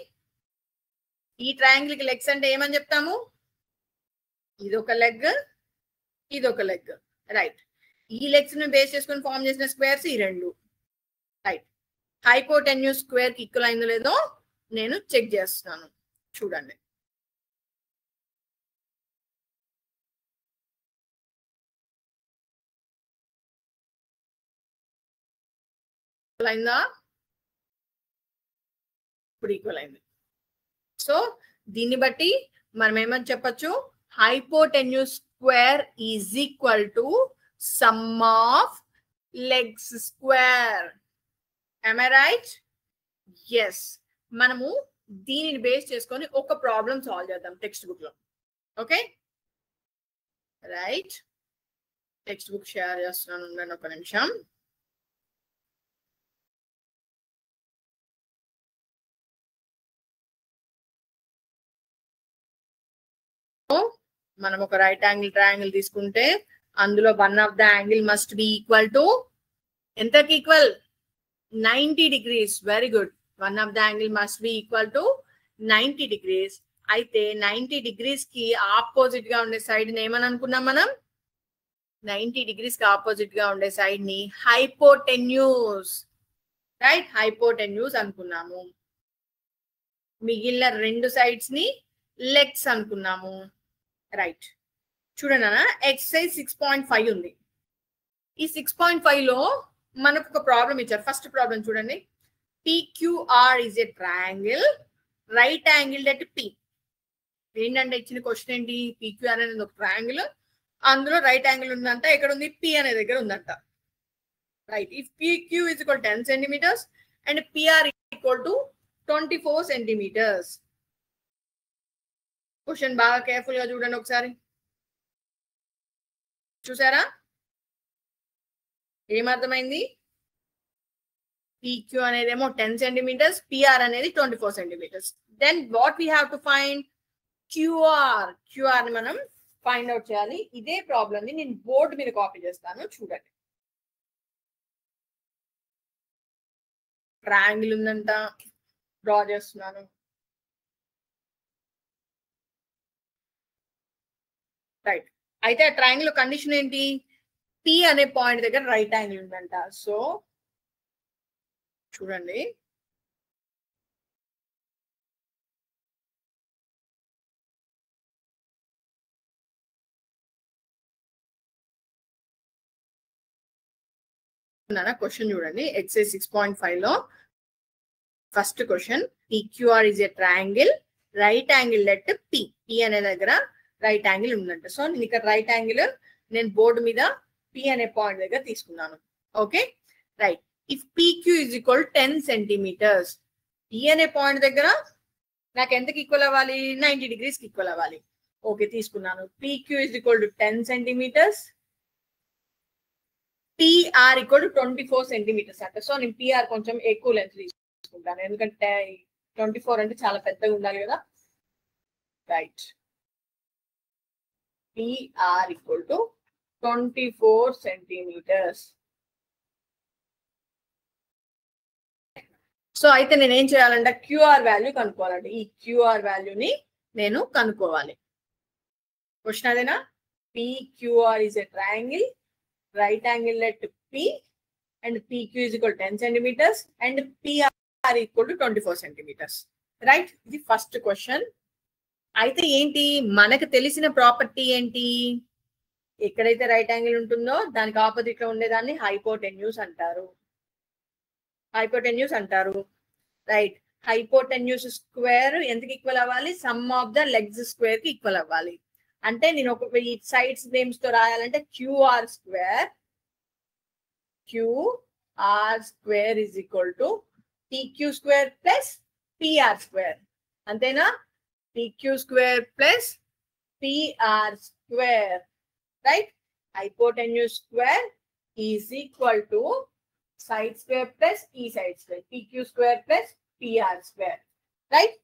ఈ ట్రయాంగిల్ కి లెగ్స్ అంటే ఏమని చెప్తాము? ఇదొక లెగ్, ఇదొక లెగ్. రైట్. ఈ లెగ్స్ ని బేస్ చేసుకొని ఫామ్ చేసిన స్క్వేర్స్ ఈ రెండు. రైట్. హైపోటెన్యూస్ స్క్వేర్ కి ఈక్వల్ అయిందో లేదో నేను చెక్ చేస్తున్నాను. చూడండి, అయిందా? ఇప్పుడు ఈక్వల్ అయింది. సో దీన్ని బట్టి మనం ఏమని చెప్పచ్చు, hypotenuse square is equal to sum of legs square. am I right? yes. మనము దీనిని బేస్ చేసుకొని ఒక ప్రాబ్లం సాల్వ్ చేద్దాం టెక్స్ట్ బుక్ లో. Okay right, text book share చేస్తున్నాను, ఉండండి ఒక నిమిషం. మనం ఒక రైట్ యాంగిల్ ట్రయాంగిల్ తీసుకుంటే అందులో one of the angle must be equal to ఎంతకి equal? 90 degrees. Very good. One of the angle must be equal to 90 degrees. అయితే 90 degrees కి ఆపోజిట్ గా ఉండే సైడ్ ని ఏమని అనుకున్నాం మనం? 90 degrees కి ఆపోజిట్ గా ఉండే సైడ్ ని హైపోటెన్యూస్, రైట్, హైపోటెన్యూస్ అనుకున్నాము. మిగిలిన రెండు సైడ్స్ ని లెగ్స్ అనుకున్నాము. రైట్, చూడండి అన్న, ఎక్సర్సైజ్ 6.5 ఉంది. ఈ 6.5 లో మనకు ఒక ప్రాబ్లం ఇచ్చారు. ఫస్ట్ ప్రాబ్లం చూడండి, PQR is a triangle, right angled at P. ఏంటంటే ఇచ్చిన క్వశ్చన్ ఏంటి? PQR అనేది ఒక ట్రయాంగిల్, అందులో రైట్ యాంగిల్ ఉందంట. ఎక్కడ ఉంది? P అనే దగ్గర ఉందంట. Right, if PQ is equal to 10 centimeters and PR equal to 24 centimeters. Question బాగా కేర్ఫుల్ గా చూడండి ఒకసారి. చూసారా? ఏమర్థమైంది? PQ అనేదేమో 10 centimeters, PR అనేది 24 centimeters. Then what we have to find? QR. QR ని మనం ఫైండ్ అవుట్ చేయాలి. ఇదే ప్రాబ్లమ్ ని నేను బోర్డు మీద కాపీ చేస్తాను, చూడండి. ట్రయాంగిల్ ఉందంట, డ్రా చేస్తున్నాను. రైట్, అయితే ఆ ట్రయాంగిల్ కండిషన్ ఏంటి? P అనే పాయింట్ దగ్గర రైట్ యాంగిల్ ఉందంట. సో చూడండి, క్వశ్చన్ చూడండి, ఎక్సైజ్ 6.5 లో first question, PQR is a triangle, right angle at P. P అనే దగ్గర రైట్ యాంగిల్ ఉందంట. సో నేను ఇక్కడ రైట్ యాంగిల్ నేను బోర్డు మీద P అనే పాయింట్ దగ్గర తీసుకున్నాను. Okay right, if PQ is equal 10 centimeters, P అనే పాయింట్ దగ్గర నాకు ఎంతకి ఈక్వల్ అవ్వాలి? 90 degrees కి ఈక్వల్ అవ్వాలి. ఓకే, తీసుకున్నాను. PQ is equal to 10 centimeters, PR equal to 24 centimeters అంట. సో నేను PR కొంచెం ఎక్కువ లెంత్ తీసుకుంటాను, ఎందుకంటే 24 అంటే చాలా పెద్దగా ఉండాలి కదా. Right, PR equal to 24 centimeters. So అయితే నేను ఏం చేయాలంటే QR వాల్యూ కనుక్కోవాలంటే ఈ QR వాల్యూని నేను కనుక్కోవాలి. క్వశ్చన్ అదేనా? PQR is a triangle, right angle at P and PQ is equal to 10 centimeters and PR equal to 24 centimeters. Right, ఇది ఫస్ట్ క్వశ్చన్. అయితే ఏంటి మనకు తెలిసిన ప్రాపర్టీ ఏంటి? ఎక్కడైతే రైట్ యాంగిల్ ఉంటుందో దానికి ఆపోజిట్ లో ఉండేదాన్ని హైపోటెన్యూస్ అంటారు. హైపోటెన్యూస్ అంటారు. రైట్, హైపోటెన్యూస్ స్క్వేర్ ఎందుకు ఈక్వల్ అవ్వాలి? Some of the legs square కి ఈక్వల్ అవ్వాలి. అంటే నేను ఒక ఈ సైడ్స్ నేమ్స్ తో రాయాలంటే QR square, QR square is equal to PQ square plus PR square. అంతేనా? PQ square plus PR square. Right, hypotenuse square is equal to side square plus ఈ side square, PQ square plus PR square. Right,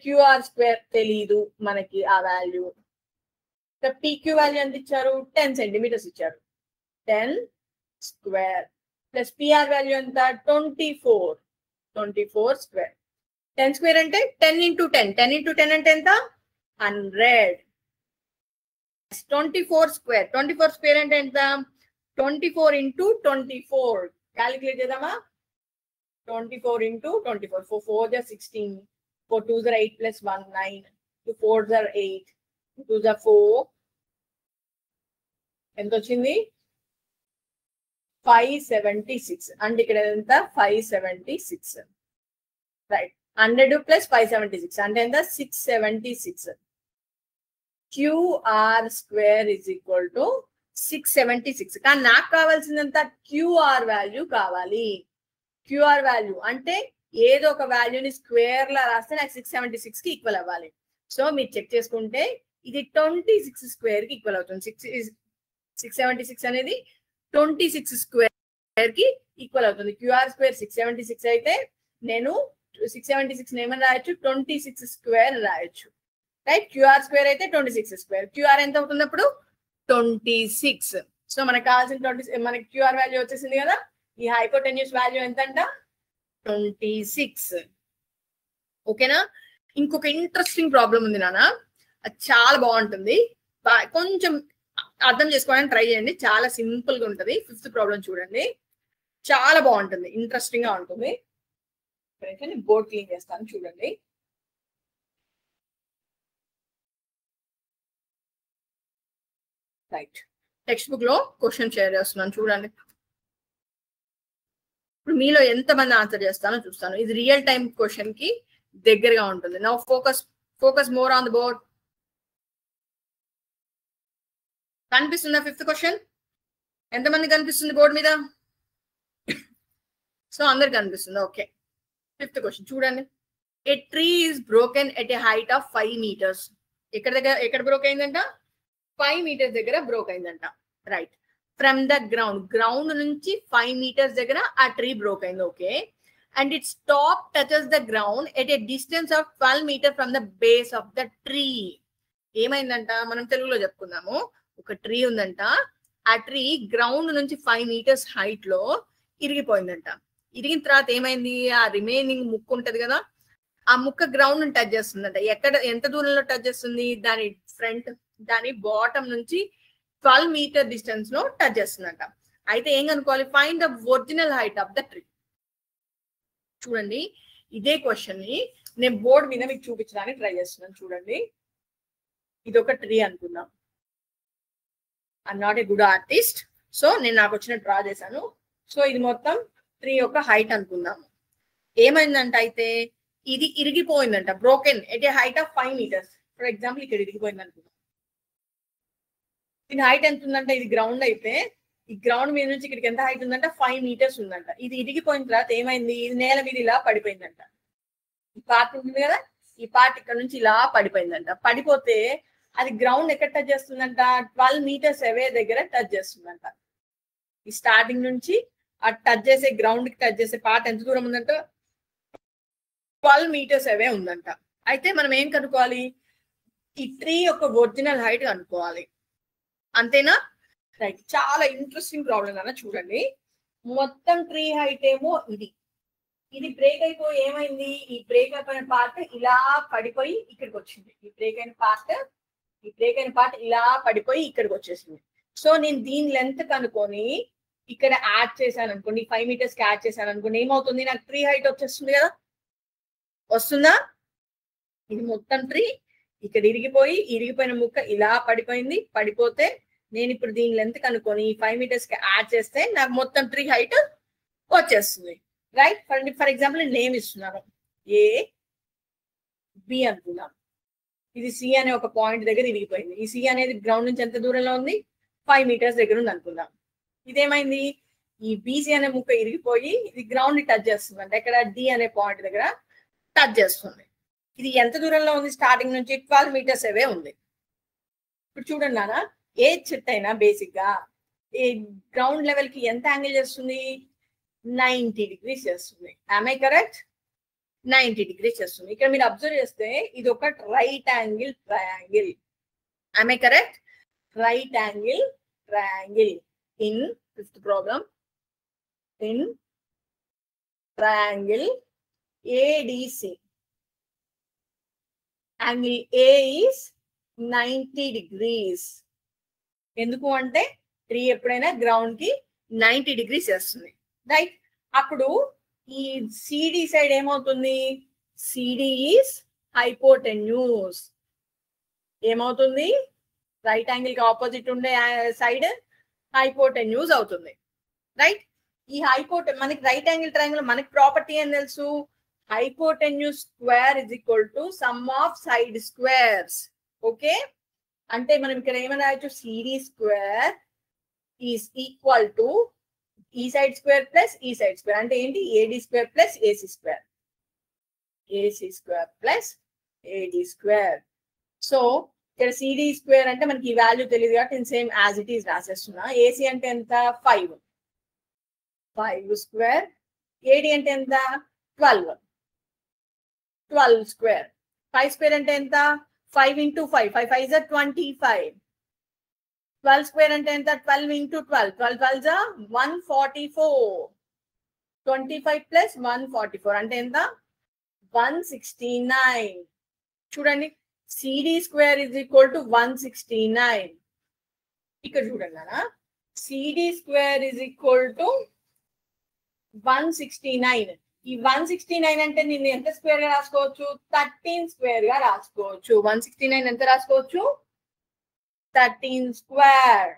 QR square తెలీదు మనకి ఆ వాల్యూ. PQ వాల్యూ ఎంత ఇచ్చారు? 10 centimeters ఇచ్చారు. 10 స్క్వేర్ ప్లస్ PR వాల్యూ ఎంత? 24. 24 స్క్వేర్. 10 స్క్వేర్ అంటే 10 into 10. 10 into 10 అంటే ఎంత? 100. 24 స్క్వేర్. 24 స్క్వేర్ అంటే ఎంత? 24 into 24. క్యాలిక్యులేట్ చేద్దామా? 24 into 24. 4 4 are 16. 4 2s are 8 plus 1 9. 2 4s are 8. 2s are 4. ఎంత వచ్చింది? 576 అంటే ఇక్కడ ఎంత 576 రైట్ 100 ప్లస్ 576 అంటే ఎంత 676 QR square is equal to 676 కానీ నాకు కావాల్సినంత QR వాల్యూ కావాలి క్యూఆర్ వాల్యూ అంటే ఏదో ఒక వాల్యూని స్క్వేర్ లా రాస్తే నాకు 676 కి ఈక్వల్ అవ్వాలి సో మీరు చెక్ చేసుకుంటే ఇది 26 స్క్వేర్ కి ఈక్వల్ అవుతుంది 676 అనేది 26 స్క్వేర్ కి ఈక్వల్ అవుతుంది క్యూఆర్ స్క్వేర్ 676 అయితే నేను 676 ఏమని రాయొచ్చు 26 స్క్వేర్ రాయొచ్చు రైట్ క్యూఆర్ స్క్వేర్ అయితే 26 స్క్వేర్ క్యూఆర్ ఎంత అవుతుంది అప్పుడు 26 సో మనకు కావాల్సిన 20 మనకి క్యూఆర్ వాల్యూ వచ్చేసింది కదా ఈ హైపోటెన్యూస్ వాల్యూ ఎంత అంట 26 ఓకేనా ఇంకొక ఇంట్రెస్టింగ్ ప్రాబ్లం ఉంది నాన్న అది చాలా బాగుంటుంది కొంచెం అర్థం చేసుకోవడానికి ట్రై చేయండి చాలా సింపుల్ గా ఉంటది 5th ప్రాబ్లం చూడండి చాలా బాగుంటుంది ఇంట్రెస్టింగ్ గా ఉంటుంది ఇప్పుడైతే నేను బోర్డ్ క్లీన్ చేస్తాను చూడండి రైట్ టెక్స్ట్ బుక్ లో క్వశ్చన్ షేర్ చేస్తున్నాను చూడండి ఇప్పుడు మీలో ఎంతమంది ఆన్సర్ చేస్తానో చూస్తాను ఇది రియల్ టైం క్వశ్చన్ కి దగ్గరగా ఉంటుంది now focus more on the board కనిపిస్తుందా 5th క్వశ్చన్ ఎంతమంది కనిపిస్తుంది బోర్డు మీద సో అందరికి కనిపిస్తుంది ఓకే 5th క్వశ్చన్ చూడండి ఏ tree is broken at a height of 5 meters ఎక్కడ బ్రోక్ అయిందంట 5 meters దగ్గర బ్రోక్ అయిందంట రైట్ ఫ్రమ్ ద గ్రౌండ్ నుంచి 5 meters దగ్గర ఆ ట్రీ బ్రోక్ అయింది okay and its top touches the ground at a distance of 12 meters from the base of the tree ఏమైందంట మనం తెలుగులో చెప్పుకుందాము ఒక ట్రీ ఉందంట ఆ ట్రీ గ్రౌండ్ నుంచి 5 meters హైట్ లో ఇరిగిపోయిందంట ఇరిగిన తర్వాత ఏమైంది ఆ రిమైనింగ్ ముక్కు ఉంటది కదా ఆ ముక్క గ్రౌండ్ టచ్ చేస్తుందంట ఎంత దూరంలో టచ్ చేస్తుంది దాని ఫ్రంట్ దాని బాటమ్ నుంచి 12 meters డిస్టెన్స్ లో టచ్ చేస్తుందంట అయితే ఏం కనుక్కోవాలి find the original height of the tree చూడండి ఇదే క్వశ్చన్ ని నేను బోర్డు మీద మీకు చూపించడానికి ట్రై చేస్తున్నాను చూడండి ఇది ఒక ట్రీ అనుకుందాం I'm not a good artist so నేను నాకు వచ్చిన డ్రా చేశాను సో ఇది మొత్తం ట్రీ యొక్క హైట్ అనుకుందాము ఏమైందంట అయితే ఇది ఇరిగిపోయిందంట broken at a height of 5 meters for example ఇక్కడ ఇరిగిపోయింది అనుకుందాం దీని హైట్ ఎంత ఉందంటే ఇది గ్రౌండ్ అయితే ఈ గ్రౌండ్ మీద నుంచి ఇక్కడికి ఎంత హైట్ ఉందంట 5 meters ఉందంట ఇది ఇరిగిపోయిన తర్వాత ఏమైంది ఇది నేల మీద ఇలా పడిపోయిందంట ఈ పార్ట్ ఉంటుంది కదా ఈ పార్ట్ ఇక్కడ నుంచి ఇలా పడిపోయిందంట పడిపోతే అది గ్రౌండ్ ఎక్కడ టచ్ చేస్తుందంట 12 meters అవే దగ్గర టచ్ చేస్తుందంట ఈ స్టార్టింగ్ నుంచి ఆ టచ్ చేసే గ్రౌండ్ కి టచ్ చేసే పార్ట్ ఎంత దూరం ఉందంట 12 meters అవే ఉందంట అయితే మనం ఏం కనుక్కోవాలి ఈ ట్రీ యొక్క ఒరిజినల్ హైట్ కనుక్కోవాలి అంతేనా రైట్ చాలా ఇంట్రెస్టింగ్ ప్రాబ్లం అన్న చూడండి మొత్తం ట్రీ హైట్ ఏమో ఇది బ్రేక్ అయిపోయి ఏమైంది ఈ బ్రేక్ అయిపోయిన పార్ట్ ఇలా పడిపోయి ఇక్కడికి వచ్చింది ఈ బ్రేక్ అయిన పార్ట్ ఇలా పడిపోయి ఇక్కడికి వచ్చేసింది సో నేను దీని లెంత్ కనుక్కొని ఇక్కడ యాడ్ చేశాను అనుకోండి 5 meters కి యాడ్ చేశాను అనుకోండి ఏమవుతుంది నాకు ట్రీ హైట్ వచ్చేస్తుంది కదా వస్తుందా ఇది మొత్తం ట్రీ ఇక్కడ ఇరిగిపోయిన ముక్క ఇలా పడిపోతే నేను ఇప్పుడు దీని లెంత్ కనుక్కొని 5 meters కి యాడ్ చేస్తే నాకు మొత్తం ట్రీ హైట్ వచ్చేస్తుంది రైట్ ఫర్ ఎగ్జాంపుల్ నేమ్ ఇస్తున్నాను ఏ బి అనుకుందాం ఇది సి అనే ఒక పాయింట్ దగ్గర ఇరిగిపోయింది ఈ సి అనేది గ్రౌండ్ నుంచి ఎంత దూరంలో ఉంది 5 meters దగ్గర ఉంది అనుకుందాం ఇదేమైంది ఈ బీసీ అనే ముక్క ఇరిగిపోయి ఇది గ్రౌండ్ ని టచ్ చేస్తుంది అంటే ఇక్కడ డి అనే పాయింట్ దగ్గర టచ్ చేస్తుంది ఇది ఎంత దూరంలో ఉంది స్టార్టింగ్ నుంచి 12 meters అవే ఉంది ఇప్పుడు చూడండి నాన్న ఏ చెట్టు అయినా బేసిక్ గా ఈ గ్రౌండ్ లెవెల్ కి ఎంత యాంగిల్ చేస్తుంది 90 degrees చేస్తుంది am I correct 90 degrees చేస్తుంది ఇక్కడ మీరు అబ్జర్వ్ చేస్తే ఇది ఒక right angle triangle am I correct right angle triangle in 5th problem in triangle ADC angle A is 90 degrees ఎందుకు అంటే ట్రీ ఎప్పుడైనా గ్రౌండ్ కి 90 degrees చేస్తుంది రైట్ అప్పుడు ఈ సిడి సైడ్ ఏమవుతుంది సిడి ఈస్ హైపోటెన్యూస్ ఏమవుతుంది రైట్ యాంగిల్ కి ఆపోజిట్ ఉండే సైడ్ హైపోటెన్యూస్ అవుతుంది రైట్. ఈ మనకి రైట్ యాంగిల్ ట్రయాంగిల్ మనకి ప్రాపర్టీ ఏం తెలుసు, hypotenuse square is equal to sum of side squares. Okay, అంటే మనం ఇక్కడ ఏమని రాయొచ్చు, CD square is equal to ఈ సైడ్ స్క్వేర్ ప్లస్ ఈ సైడ్ స్క్వేర్. అంటే ఏంటి, AD square plus AC square, AC square plus AD square. So ఇక్కడ సిడి స్క్వేర్ అంటే మనకి ఈ వాల్యూ తెలియదు కాబట్టి నేను సేమ్ యాజ్ ఇట్ ఈస్ రాసేస్తున్నా. ఏసీ అంటే ఎంత, 5, 5 స్క్వేర్. ఏడి అంటే ఎంత, 12, 12 స్క్వేర్. 5 స్క్వేర్ అంటే ఎంత, 5 ఇంటూ 5, 5 5 is 25. 12 స్క్వేర్ అంటే ఎంత, 12 ఇంటూ 12, 12 12 is 144. 25 ప్లస్ 144 అంటే ఎంత, 169. చూడండి, CD square is equal to 169. ఇక్కడ చూడండి అన్న, CD square is equal to 169. ఈ 169 అంటే నేను ఎంత స్క్వేర్ గా రాసుకోవచ్చు, 13 స్క్వేర్ గా రాసుకోవచ్చు. 169 ఎంత రాసుకోవచ్చు, 13 square.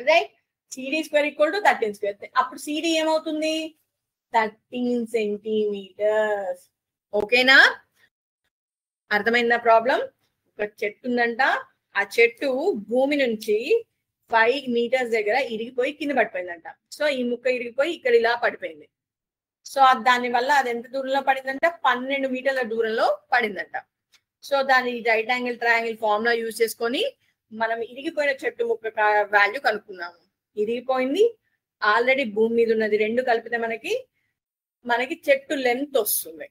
Right, CD square equal to 13 square. అప్పుడు సిడి ఏమవుతుంది, 13 సెంటీమీటర్స్. ఓకేనా, అర్థమైందా ప్రాబ్లం? ఒక చెట్టు ఉందంట, ఆ చెట్టు భూమి నుంచి 5 మీటర్స్ దగ్గర ఇరిగిపోయి కింద పడిపోయిందంట. సో ఈ ముక్క ఇరిగిపోయి ఇక్కడ ఇలా పడిపోయింది. సో దాని వల్ల అది ఎంత దూరంలో పడిందంట, 12 మీటర్ల దూరంలో పడిందంట. సో దాని right angle triangle formula use చేసుకొని మనం ఇరిగిపోయిన చెట్టు ముక్క వాల్యూ కనుక్కున్నాము. ఇరిగిపోయింది, ఆల్రెడీ భూమి మీద ఉన్నది, రెండు కలిపితే మనకి చెట్టు లెంత్ వస్తుంది,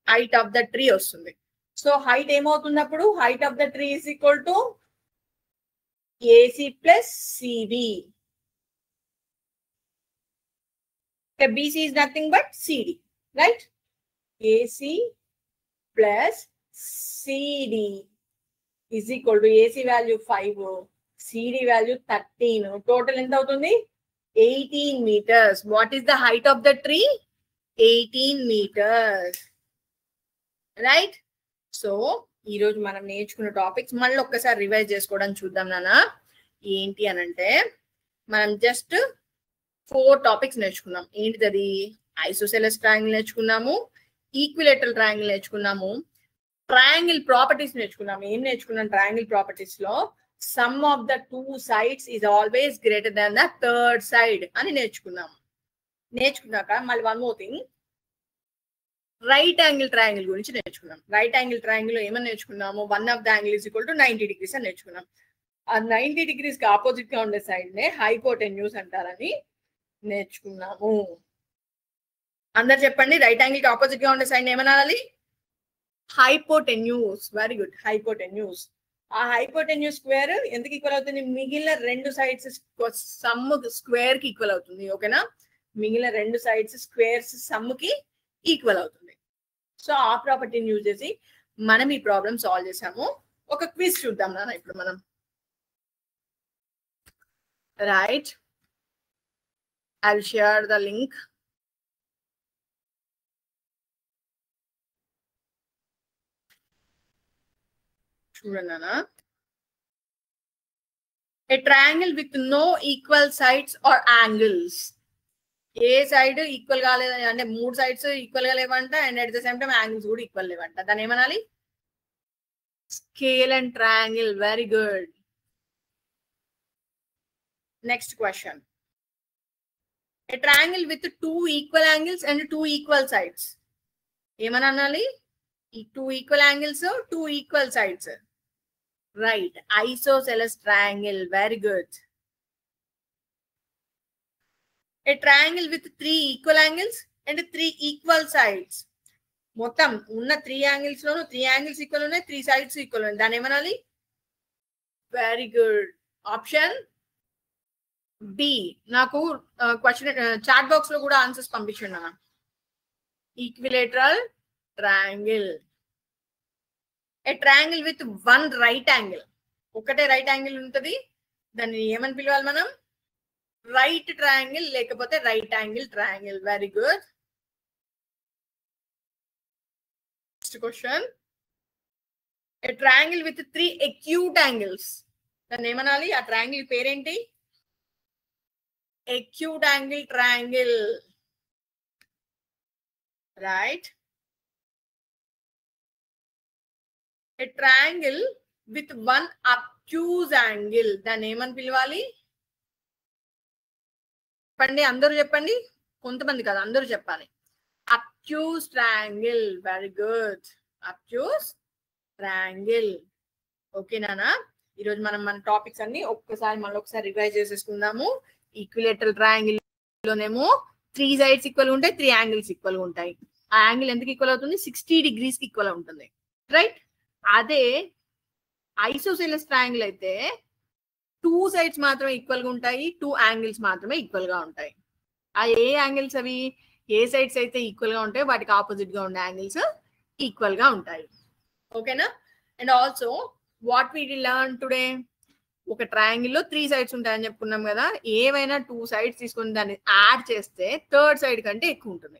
హైట్ ఆఫ్ ద ట్రీ వస్తుంది. సో హైట్ ఏమవుతుంది అప్పుడు, height of the tree is equal to AC plus CB. BC is nothing but CD, right? AC plus CD is equal to AC value 5, CD value 13. Total ఎంత అవుతుంది, 18 meters. What is the height of the tree? 18 meters. Right? So ఈ రోజు మనం నేర్చుకున్న టాపిక్స్ మళ్ళీ ఒక్కసారి రివైజ్ చేసుకోవడానికి చూద్దాం నాన్న. ఏంటి అనంటే మనం జస్ట్ 4 టాపిక్స్ నేర్చుకున్నాం. ఏంటిది అది, ఐసోసెలస్ ట్రయాంగిల్ నేర్చుకున్నాము, ఈక్విలేటరల్ ట్రయాంగిల్ నేర్చుకున్నాము, ట్రయాంగిల్ ప్రాపర్టీస్ నేర్చుకున్నాము. ఏం నేర్చుకున్నాం ట్రయాంగిల్ ప్రాపర్టీస్ లో, sum of the 2 sides is always greater than the third side అని నేర్చుకున్నాము. నేర్చుకున్నాక మళ్ళీ one more thing, right angle triangle గురించి నేర్చుకున్నాం. రైట్ యాంగిల్ ట్రయాంగిల్ లో ఏమని నేర్చుకున్నాము, one of the angle is equal to 90 degrees అని నేర్చుకున్నాం. ఆ 90 degrees కి ఆపోజిట్ గా ఉండే సైడ్ నే హైపోటెన్యూస్ అంటారని నేర్చుకున్నాము. అందరు చెప్పండి, రైట్ యాంగిల్ కి ఆపోజిట్ గా ఉండే సైడ్ ఏమనాలి, హైపోటెన్యూస్. Very good, hypotenuse. ఆ హైపోటెన్యూస్ స్క్వేర్ ఎందుకు ఈక్వల్ అవుతుంది, మిగిలిన 2 sides సమ్ స్క్వేర్ కి ఈక్వల్ అవుతుంది. ఓకేనా, మిగిలిన 2 sides స్క్వేర్స్ సమ్ కి ఈక్వల్ అవుతుంది. సో ఆ ప్రాపర్టీని యూజ్ చేసి మనం ఈ ప్రాబ్లం సాల్వ్ చేసాము. ఒక క్విజ్ చూద్దాం నాన్న ఇప్పుడు మనం. Right, I'll share the link. చూడన్నా, a triangle with no equal sides or angles. ఏ సైడ్ ఈక్వల్ కాలేదు అంటే 3 sides ఈక్వల్ గా లేవంట, and at the same time angles కూడా ఈక్వల్ లేవంట. దాన్ని ఏమనాలి, scalene triangle. Very good. Next question, a triangle with 2 equal angles and 2 equal sides. ఏమని అనాలి, ఈ 2 equal angles 2 equal sides. Right, isosceles triangle. Very good. a triangle with 3 equal angles and 3 equal sides. మొత్తం ఉన్న 3 angles లోను 3 angles ఈక్వల్ ఉన్నాయి, 3 sides ఈక్వల్ ఉన్నాయి. దాన్ని ఏమనాలి, వెరీ గుడ్. Option B. నాకు క్వశ్చన్ చాట్ బాక్స్ లో కూడా ఆన్సర్స్ పంపించండి అన్న. Equilateral triangle, a triangle with 1 right angle. ఒకటే రైట్ యాంగిల్ ఉంటుంది, దాన్ని ఏమని పిలవాలి మనం, రైట్ ట్రయాంగిల్ లేకపోతే right angle triangle. Very good. Next question, a triangle with 3 acute angles. దాన్ని ఏమనాలి, ఆ ట్రయాంగిల్ పేరేంటి, acute angle triangle, right? A triangle with one obtuse angle, దాన్ని ఏమని పిలవాలి? చెప్పండి, అందరూ చెప్పండి. కొంతమంది కాదు, అందరూ చెప్పాలి. obtuse triangle. Very good. obtuse triangle. ఓకేనా? ఈరోజు మనం మన టాపిక్స్ అన్ని ఒకసారి రివైజ్ చేసేసుకుందాము. ఈక్విలేటరల్ ట్రయాంగిల్ లోనేమో 3 సైడ్స్ ఈక్వల్ ఉంటాయి, 3 యాంగిల్స్ ఈక్వల్ ఉంటాయి. ఆ యాంగిల్ ఎందుకు ఈక్వల్ అవుతుంది? 60 degrees కి ఈక్వల్ ఉంటుంది, రైట్? అదే ఐసోసెలస్ ట్రయాంగిల్ అయితే 2 సైడ్స్ మాత్రమే ఈక్వల్ గా ఉంటాయి, 2 యాంగిల్స్ మాత్రమే ఈక్వల్ గా ఉంటాయి. ఆ ఏ యాంగిల్స్ అవి? ఏ సైడ్స్ అయితే ఈక్వల్ గా ఉంటాయి వాటికి ఆపోజిట్ గా ఉండే యాంగిల్స్ ఈక్వల్ గా ఉంటాయి. ఓకేనా? And also what we learn today, ఒక ట్రయాంగిల్ లో 3 సైడ్స్ ఉంటాయని చెప్పుకున్నాం కదా. ఏవైనా 2 సైడ్స్ తీసుకుని దాన్ని యాడ్ చేస్తే థర్డ్ సైడ్ కంటే ఎక్కువ ఉంటుంది,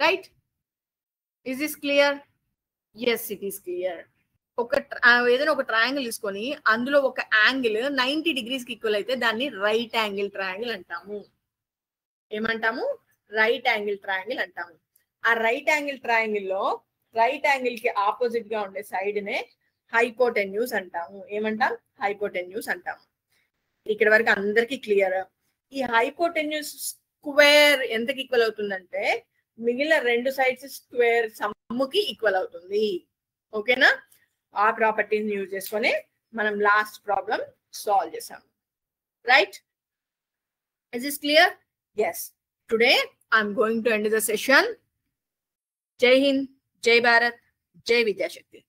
right? Is this clear? Yes, it is clear. ఏదైనా ఒక ట్రయాంగిల్ తీసుకొని అందులో ఒక యాంగిల్ 90 degrees కి ఈక్వల్ అయితే దాన్ని రైట్ యాంగిల్ ట్రయాంగిల్ అంటాము. ఏమంటాము? రైట్ యాంగిల్ ట్రయాంగిల్ అంటాము. ఆ రైట్ యాంగిల్ ట్రయాంగిల్ లో రైట్ యాంగిల్ కి ఆపోజిట్ గా ఉండే సైడ్ నే హైపోటెన్యూస్ అంటాము. ఏమంటాం? హైపోటెన్యూస్ అంటాము. ఇక్కడ వరకు అందరికి క్లియర్. ఈ హైపోటెన్యూస్ స్క్వేర్ ఎంతకి ఈక్వల్ అవుతుందంటే మిగిలిన 2 సైడ్స్ స్క్వేర్ సమ్ముకి ఈక్వల్ అవుతుంది. ఓకేనా? ఆ ప్రాపర్టీని యూజ్ చేసుకొని మనం లాస్ట్ ప్రాబ్లం సాల్వ్ చేసాం, right? Is this clear? Yes. Today I'm going to end the session. జై హింద్, జై భారత్, జై విద్యాశక్తి.